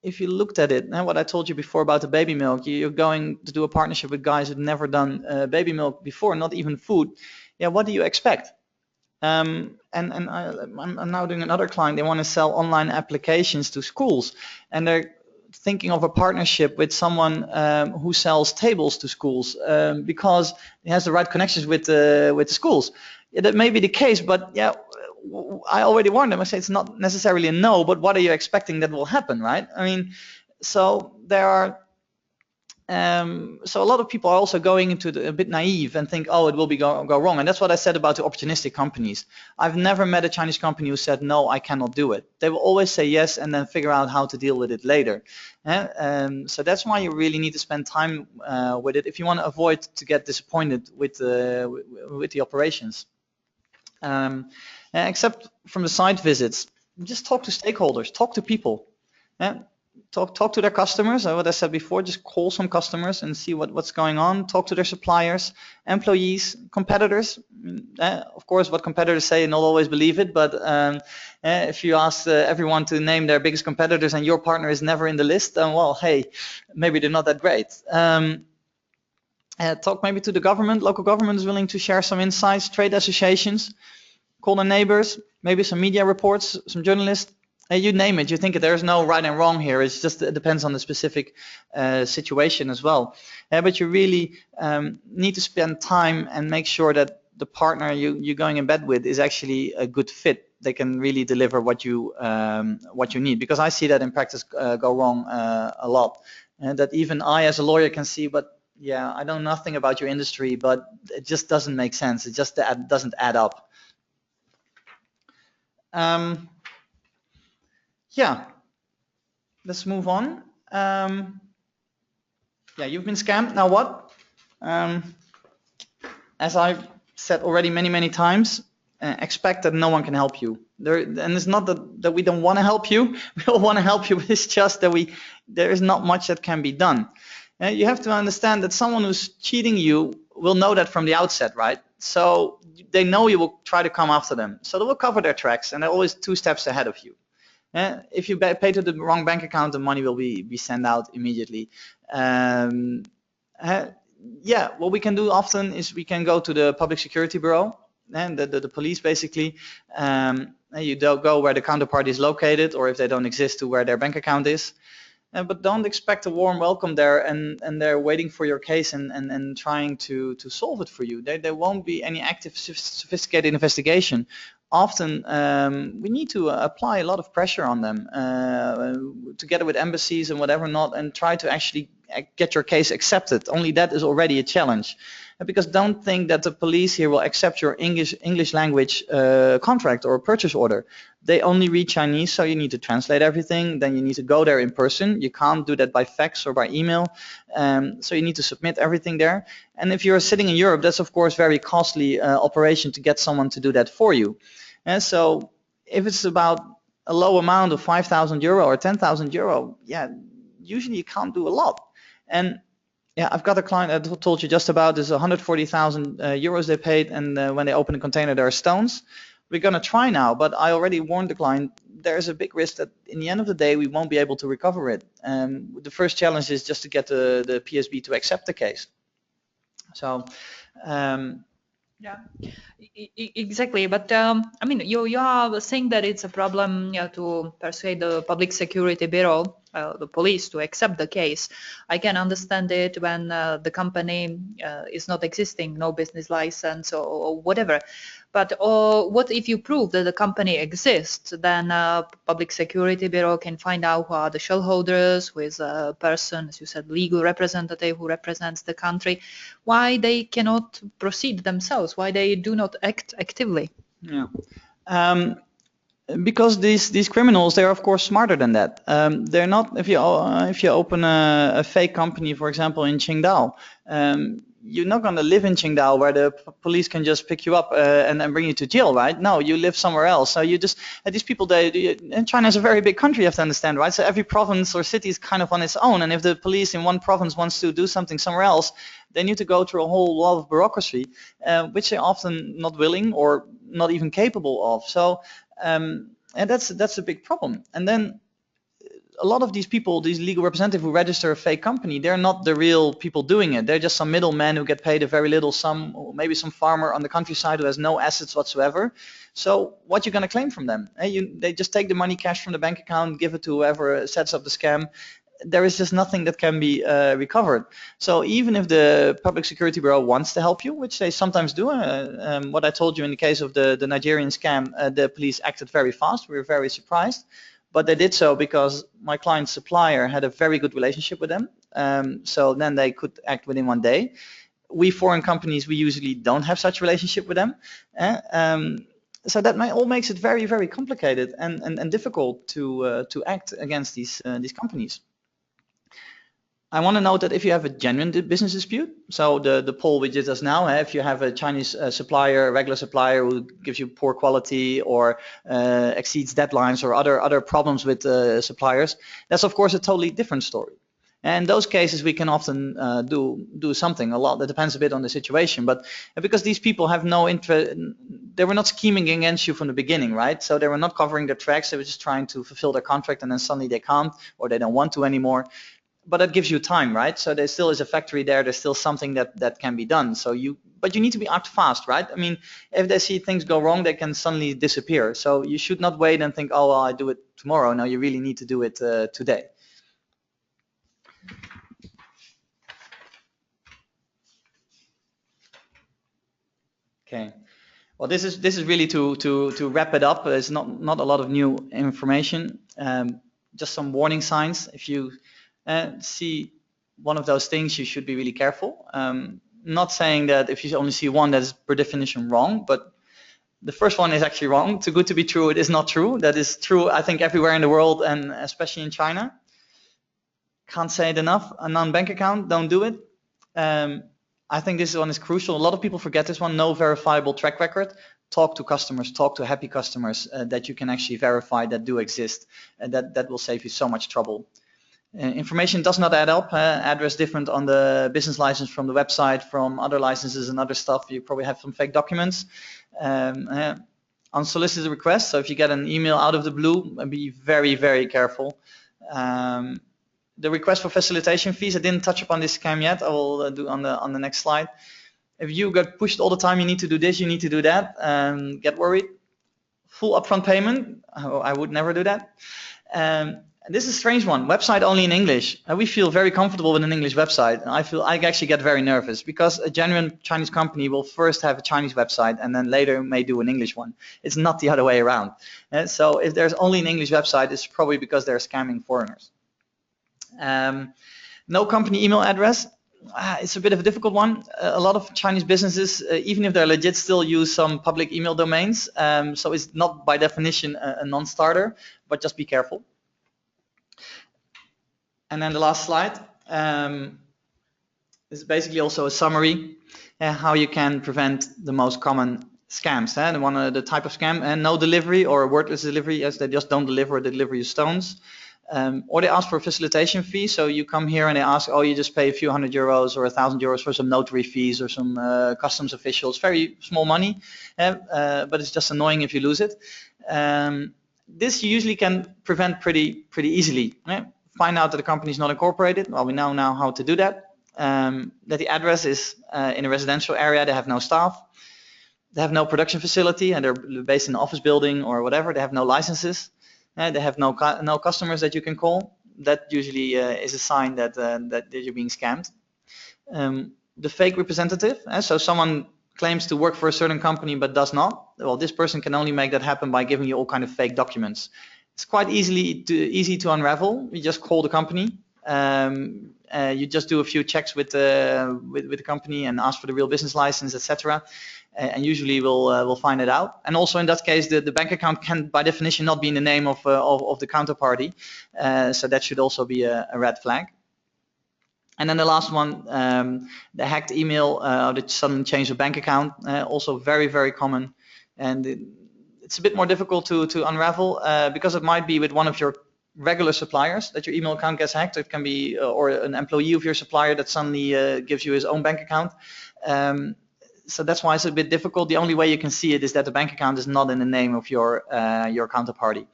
if you looked at it, and what I told you before about the baby milk, you're going to do a partnership with guys who've never done baby milk before, not even food. Yeah, what do you expect? I'm now doing another client. They want to sell online applications to schools, and they're thinking of a partnership with someone who sells tables to schools because he has the right connections with the schools. Yeah, that may be the case, but yeah, I already warned them. I say it's not necessarily a no, but what are you expecting that will happen, right? I mean, so there are. So a lot of people are also going into a bit naive and think, oh, it will go wrong. And that's what I said about the opportunistic companies. I've never met a Chinese company who said, no, I cannot do it. They will always say yes and then figure out how to deal with it later. So that's why you really need to spend time with it if you want to avoid to get disappointed with the operations. Except from the site visits, just talk to stakeholders, talk to people. Talk to their customers. What I said before, just call some customers and see what's going on. Talk to their suppliers, employees, competitors. Of course, what competitors say, not always believe it, but if you ask everyone to name their biggest competitors and your partner is never in the list, then well, hey, maybe they're not that great. Talk maybe to the government. Local government is willing to share some insights, trade associations, call their neighbors, maybe some media reports, some journalists. You name it. You think there's no right and wrong here. It's just, it depends on the specific situation as well. But you really need to spend time and make sure that the partner you're going in bed with is actually a good fit. They can really deliver what you need. Because I see that in practice go wrong a lot. And that even I, as a lawyer, can see, but yeah, I know nothing about your industry, but it just doesn't make sense. It just doesn't add up. Yeah, let's move on. Yeah, you've been scammed. Now what? As I've said already many times, expect that no one can help you. And it's not that we don't want to help you. We all want to help you, but it's just that there is not much that can be done. You have to understand that someone who's cheating you will know that from the outset, right? So they know you will try to come after them. So they will cover their tracks, and they're always 2 steps ahead of you. If you pay to the wrong bank account, the money will be sent out immediately. Yeah, what we can do often is we can go to the Public Security Bureau and the police basically. You don't go where the counterpart is located, or if they don't exist, to where their bank account is. But don't expect a warm welcome there and they're waiting for your case and trying to solve it for you. There won't be any active, sophisticated investigation. Often we need to apply a lot of pressure on them together with embassies and whatever not, and try to actually get your case accepted. Only that is already a challenge. Because don't think that the police here will accept your English language contract or purchase order. They only read Chinese, so you need to translate everything. Then you need to go there in person. You can't do that by fax or by email. So you need to submit everything there. And if you're sitting in Europe, that's of course very costly operation to get someone to do that for you. And so if it's about a low amount of 5,000 euro or 10,000 euro, yeah, usually you can't do a lot. And yeah, I've got a client I told you just about. There's 140,000 euros they paid, and when they open a container, there are stones. We're gonna try now, but I already warned the client there's a big risk that in the end of the day we won't be able to recover it. The first challenge is just to get the PSB to accept the case. So. Yeah, exactly. But I mean, you are saying that it's a problem to persuade the public security bureau, the police, to accept the case. I can understand it when the company is not existing, no business license or whatever. But what if you prove that the company exists? Then public security bureau can find out who are the shareholders, who is a person, as you said, legal representative who represents the country. Why they cannot proceed themselves? Why they do not act actively? Yeah. Because these criminals, they're of course smarter than that. They're not. If you open a fake company, for example, in Qingdao, you're not going to live in Qingdao where the police can just pick you up and then bring you to jail, right? No, you live somewhere else. So you just these people. And China is a very big country, you have to understand, right? So every province or city is kind of on its own. And if the police in one province wants to do something somewhere else, they need to go through a whole lot of bureaucracy, which they're often not willing or not even capable of. So. And that's a big problem. And then a lot of these people, these legal representatives who register a fake company, they're not the real people doing it. They're just some middlemen who get paid a very little sum, or maybe some farmer on the countryside who has no assets whatsoever. So what you're going to claim from them? They just take the money cash from the bank account, give it to whoever sets up the scam. There is just nothing that can be recovered. So even if the Public Security Bureau wants to help you, which they sometimes do, what I told you in the case of the Nigerian scam, the police acted very fast. We were very surprised, but they did so because my client's supplier had a very good relationship with them. So then they could act within 1 day. We foreign companies, we usually don't have such a relationship with them. So that all makes it very, very complicated and difficult to act against these companies. I want to note that if you have a genuine business dispute, so the poll we did just now, if you have a Chinese supplier, a regular supplier who gives you poor quality or exceeds deadlines or other problems with suppliers, that's of course a totally different story. And in those cases we can often do something a lot. That depends a bit on the situation, but because these people have no interest, they were not scheming against you from the beginning, right? So they were not covering their tracks. They were just trying to fulfill their contract, and then suddenly they can't, or they don't want to anymore. But that gives you time, right? So there still is a factory there. There's still something that can be done. But you need to act fast, right? I mean, if they see things go wrong, they can suddenly disappear. So you should not wait and think, oh, well, I do it tomorrow. No, you really need to do it today. Okay. Well, this is really to wrap it up. It's not a lot of new information. Just some warning signs. If you see one of those things, you should be really careful. Not saying that if you only see one, that's per definition wrong, but the first one is actually wrong. Too good to be true, it is not true. That is true, I think, everywhere in the world, and especially in China. Can't say it enough. A non-bank account, don't do it. I think this one is crucial. A lot of people forget this one. No verifiable track record. Talk to customers, talk to happy customers that you can actually verify that do exist, and that will save you so much trouble. Information does not add up. Address different on the business license from the website, from other licenses and other stuff. You probably have some fake documents. Unsolicited requests. So if you get an email out of the blue, be very, very careful. The request for facilitation fees, I didn't touch upon this scam yet. I will do on the next slide. If you get pushed all the time, you need to do this, you need to do that, get worried. Full upfront payment, I would never do that. This is a strange one, website only in English. We feel very comfortable with an English website. I actually get very nervous because a genuine Chinese company will first have a Chinese website and then later may do an English one. It's not the other way around. So if there's only an English website, it's probably because they're scamming foreigners. No company email address. It's a bit of a difficult one. A lot of Chinese businesses, even if they're legit, still use some public email domains. So it's not by definition a non-starter, but just be careful. And then the last slide is basically also a summary how you can prevent the most common scams. The type of scam, and no delivery or a wordless delivery, as they just don't deliver or they deliver you stones. Or they ask for a facilitation fee, so you come here and they ask, oh, you just pay a few €100 or €1,000 for some notary fees or some customs officials, very small money, but it's just annoying if you lose it. This you usually can prevent pretty easily. Find out that the company is not incorporated. Well, we know now how to do that. That the address is in a residential area, they have no staff, they have no production facility, and they're based in an office building or whatever, they have no licenses. They have no customers that you can call. That usually is a sign that you're being scammed. The fake representative, so someone claims to work for a certain company but does not. Well, this person can only make that happen by giving you all kind of fake documents. It's quite easy to unravel. You just call the company. You just do a few checks with the company and ask for the real business license, etc. And usually we'll find it out. And also in that case, the bank account can, by definition, not be in the name of the counterparty. So that should also be a red flag. And then the last one, the hacked email, the sudden change of bank account, also very common. And it's a bit more difficult to unravel because it might be with one of your regular suppliers that your email account gets hacked. It can be or an employee of your supplier that suddenly gives you his own bank account. So that's why it's a bit difficult. The only way you can see it is that the bank account is not in the name of your counterparty.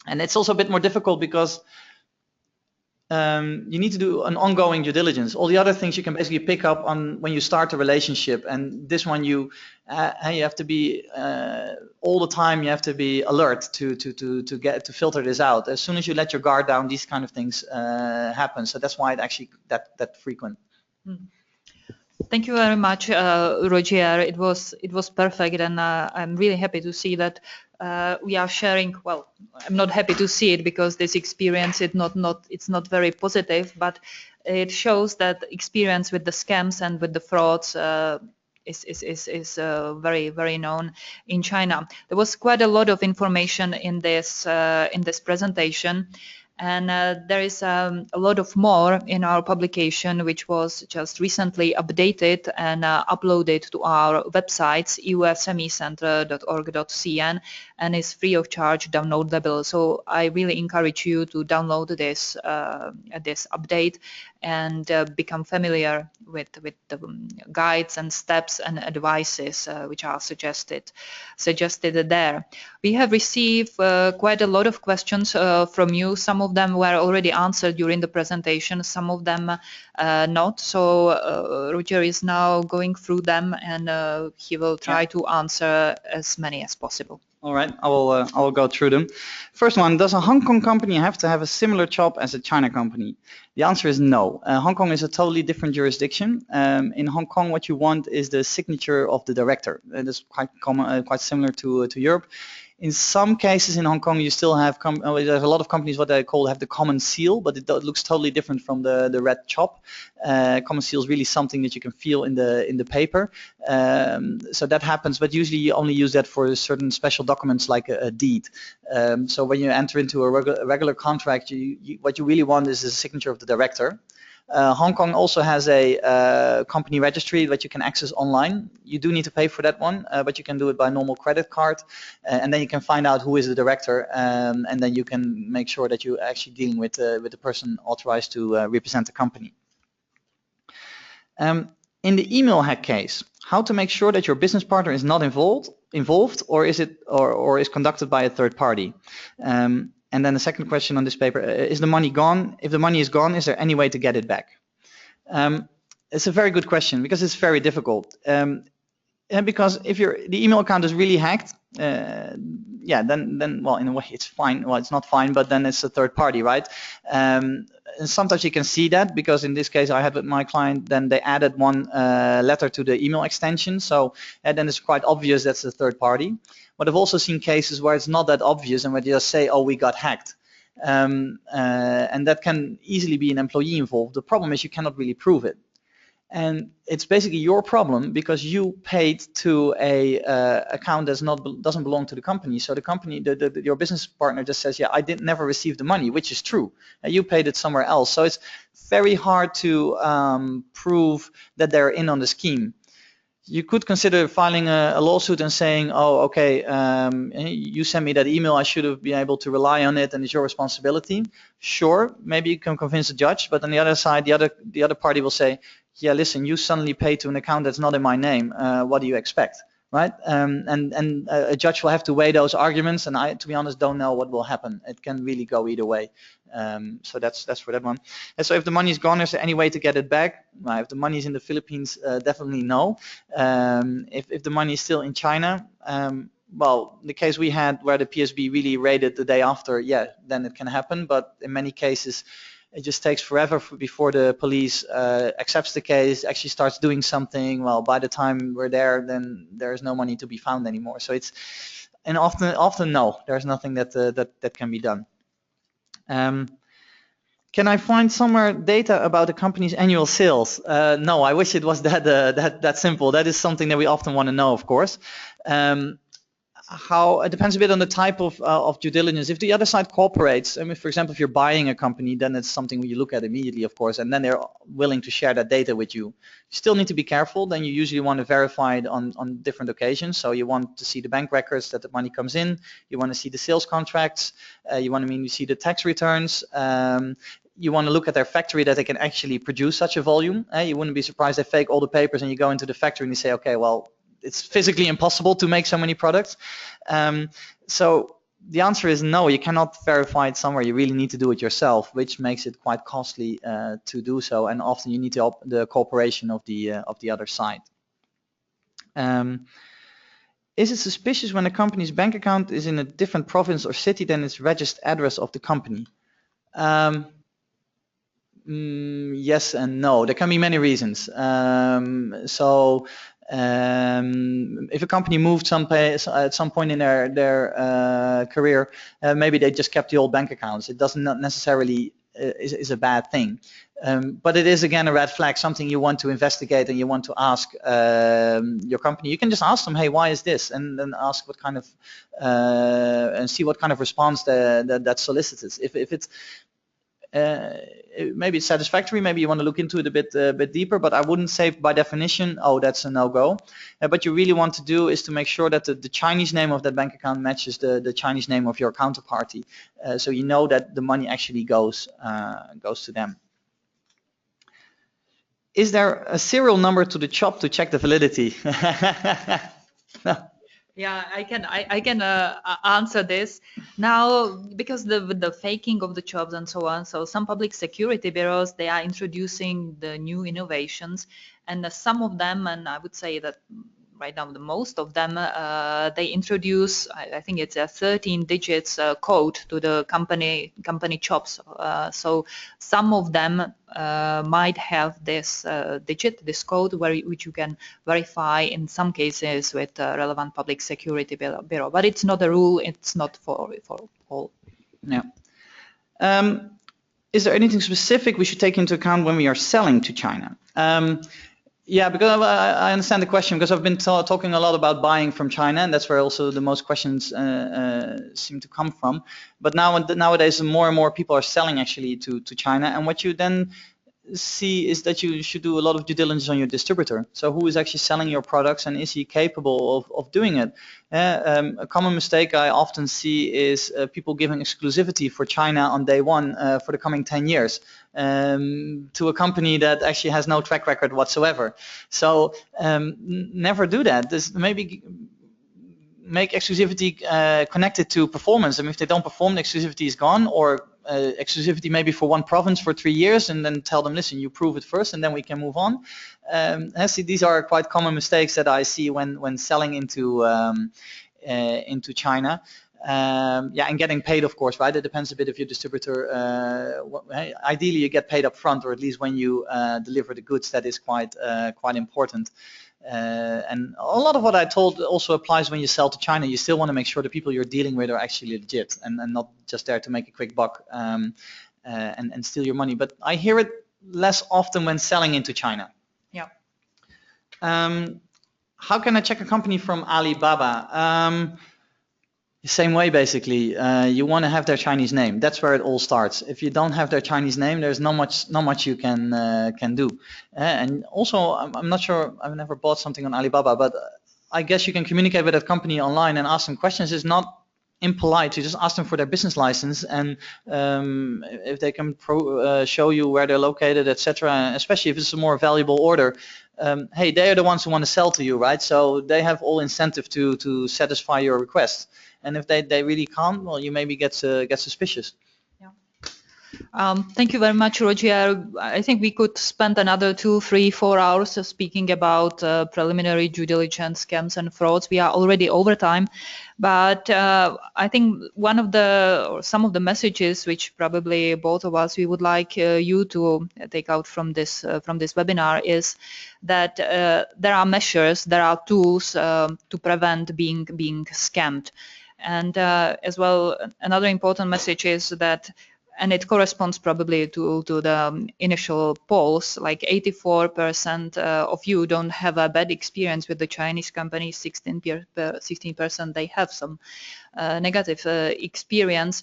And it's also a bit more difficult because you need to do an ongoing due diligence. All the other things you can basically pick up on when you start a relationship, and this one you have to be all the time. You have to be alert to filter this out. As soon as you let your guard down, these kind of things happen. So that's why it actually that frequent. Thank you very much, Roger. It was perfect, and I'm really happy to see that we are sharing. Well, I'm not happy to see it because this experience it's not very positive, but it shows that experience with the scams and with the frauds is very known in China. There was quite a lot of information in this presentation. And there is a lot of more in our publication, which was just recently updated and uploaded to our websites, eusmecenter.org.cn, and is free of charge downloadable. So I really encourage you to download this update and become familiar with the guides and steps and advices which are suggested there. We have received quite a lot of questions from you. Some of them were already answered during the presentation, some of them not. So Roger is now going through them, and he will try to answer as many as possible. All right, I will go through them. First one, does a Hong Kong company have to have a similar job as a China company? The answer is no. Hong Kong is a totally different jurisdiction. In Hong Kong, what you want is the signature of the director. That's quite common, quite similar to Europe. In some cases in Hong Kong, you still have there's a lot of companies what they have the common seal, but it looks totally different from the red chop. Common seal is really something that you can feel in the paper. So that happens, but usually you only use that for certain special documents like a deed. So when you enter into a regular contract, what you really want is the signature of the director. Hong Kong also has a company registry that you can access online. You do need to pay for that one, but you can do it by normal credit card, and then you can find out who is the director, and then you can make sure that you're actually dealing with the person authorized to represent the company. In the email hack case, how to make sure that your business partner is not involved, or is conducted by a third party? And then the second question on this paper, is the money gone? If the money is gone, is there any way to get it back? It's a very good question because it's very difficult. And because if the email account is really hacked, then well, in a way it's fine. Well, it's not fine, but then it's a third party, right? And sometimes you can see that because in this case I had with my client, then they added one letter to the email extension. So then it's quite obvious that's a third party. But I've also seen cases where it's not that obvious and where they just say, oh, we got hacked. and that can easily be an employee involved. The problem is you cannot really prove it. And it's basically your problem because you paid to a account doesn't belong to the company. So the company, your business partner just says, yeah, I never received the money, which is true. You paid it somewhere else. So it's very hard to prove that they're in on the scheme. You could consider filing a lawsuit and saying, oh, okay, you sent me that email, I should have been able to rely on it and it's your responsibility. Sure, maybe you can convince the judge, but on the other side, the other party will say, yeah, listen, you suddenly paid to an account that's not in my name. What do you expect, right? And a judge will have to weigh those arguments, and I, to be honest, don't know what will happen. It can really go either way. So that's for that one. And so if the money is gone, is there any way to get it back? Well, if the money is in the Philippines, definitely no. If the money is still in China, well, the case we had where the PSB really raided the day after, yeah, then it can happen. But in many cases, it just takes forever before the police accepts the case, actually starts doing something. Well, by the time we're there, then there is no money to be found anymore. So it's, and often no, there's nothing that can be done. Can I find somewhere data about the company's annual sales? No, I wish it was that simple. That is something that we often want to know, of course. How it depends a bit on the type of due diligence. If the other side cooperates, I mean, for example, if you're buying a company, then it's something you look at immediately, of course, and then they're willing to share that data with you. You still need to be careful. Then you usually want to verify it on different occasions. So you want to see the bank records that the money comes in. You want to see the sales contracts. You want to see the tax returns. You want to look at their factory that they can actually produce such a volume. You wouldn't be surprised they fake all the papers and you go into the factory and you say, okay, well, it's physically impossible to make so many products. So the answer is no, you cannot verify it somewhere. You really need to do it yourself, which makes it quite costly to do so. And often you need the cooperation of the other side. Is it suspicious when a company's bank account is in a different province or city than its registered address of the company? Yes and no. There can be many reasons. If a company moved at some point in their career, maybe they just kept the old bank accounts. It doesn't necessarily is a bad thing, but it is again a red flag, something you want to investigate and you want to ask your company. You can just ask them, hey, why is this, and then ask what kind of and see what kind of response that solicits. If it's maybe it's satisfactory, maybe you want to look into it a bit deeper, but I wouldn't say by definition, oh, that's a no-go. But you really want to do is to make sure that the Chinese name of that bank account matches the Chinese name of your counterparty, so you know that the money actually goes to them. Is there a serial number to the chop to check the validity? No. Yeah, I can answer this now, because the faking of the jobs and so on. So some public security bureaus, they are introducing the new innovations, and some of them, and I would say that right now the most of them, they introduce, I think it's a 13 digits code to the company jobs. So some of them might have this this code which you can verify in some cases with relevant public security bureau, but it's not a rule. It's not for all. Yeah. Is there anything specific we should take into account when we are selling to China? Yeah, because I understand the question, because I've been talking a lot about buying from China, and that's where also the most questions seem to come from. But nowadays, more and more people are selling actually to China, and what you then see is that you should do a lot of due diligence on your distributor. So who is actually selling your products, and is he capable of doing it? A common mistake I often see is people giving exclusivity for China on day one for the coming 10 years to a company that actually has no track record whatsoever. So never do that. This maybe make exclusivity connected to performance. I mean, if they don't perform, the exclusivity is gone, or exclusivity maybe for one province for 3 years, and then tell them, listen, you prove it first and then we can move on. See, these are quite common mistakes that I see when selling into China. Yeah, and getting paid, of course, right? It depends a bit if your distributor, ideally you get paid up front, or at least when you deliver the goods. That is quite important. And a lot of what I told also applies when you sell to China. You still want to make sure the people you're dealing with are actually legit and not just there to make a quick buck and steal your money. But I hear it less often when selling into China. Yeah. How can I check a company from Alibaba? The same way, basically. You want to have their Chinese name. That's where it all starts. If you don't have their Chinese name, there's not much you can do. And also, I'm not sure. I've never bought something on Alibaba, but I guess you can communicate with that company online and ask them questions. It's not impolite to just ask them for their business license, and if they can show you where they're located, etc. Especially if it's a more valuable order. Hey, they are the ones who want to sell to you, right? So they have all incentive to satisfy your request. And if they really can't, well, you maybe get suspicious. Thank you very much, Roger. I think we could spend another 2, 3, 4 hours speaking about preliminary due diligence scams and frauds. We are already over time, but I think some of the messages which probably both of us we would like you to take out from this webinar is that there are measures, there are tools to prevent being scammed, and as well another important message is that. And it corresponds probably to the initial polls, like 84% of you don't have a bad experience with the Chinese companies, 16% they have some negative experience,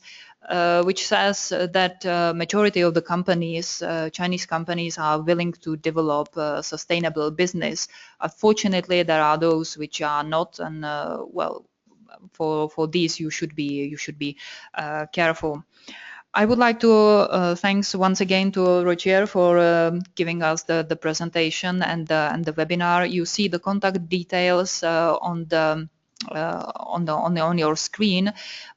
which says that majority of the companies, Chinese companies, are willing to develop sustainable business. Unfortunately, there are those which are not, and well, for these you should be careful. I would like to thanks once again to Roger for giving us the presentation and the webinar. You see the contact details on your screen.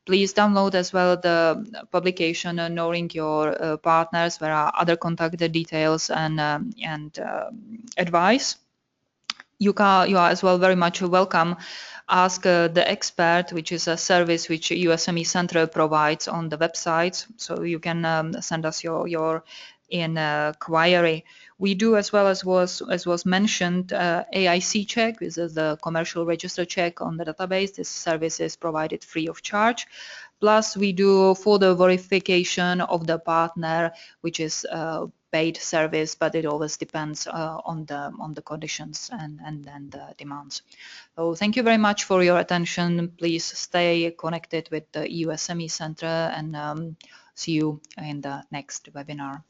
Please download as well the publication Knowing Your Partners, where are other contact details and advice. You are as well very much welcome. Ask the expert, which is a service which USME Center provides on the website. So you can send us your inquiry. We do, as well as was mentioned, AIC check. This is the commercial register check on the database. This service is provided free of charge. Plus, we do further verification of the partner, which is paid service, but it always depends on the conditions and the demands. So thank you very much for your attention. Please stay connected with the USME Center, and see you in the next webinar.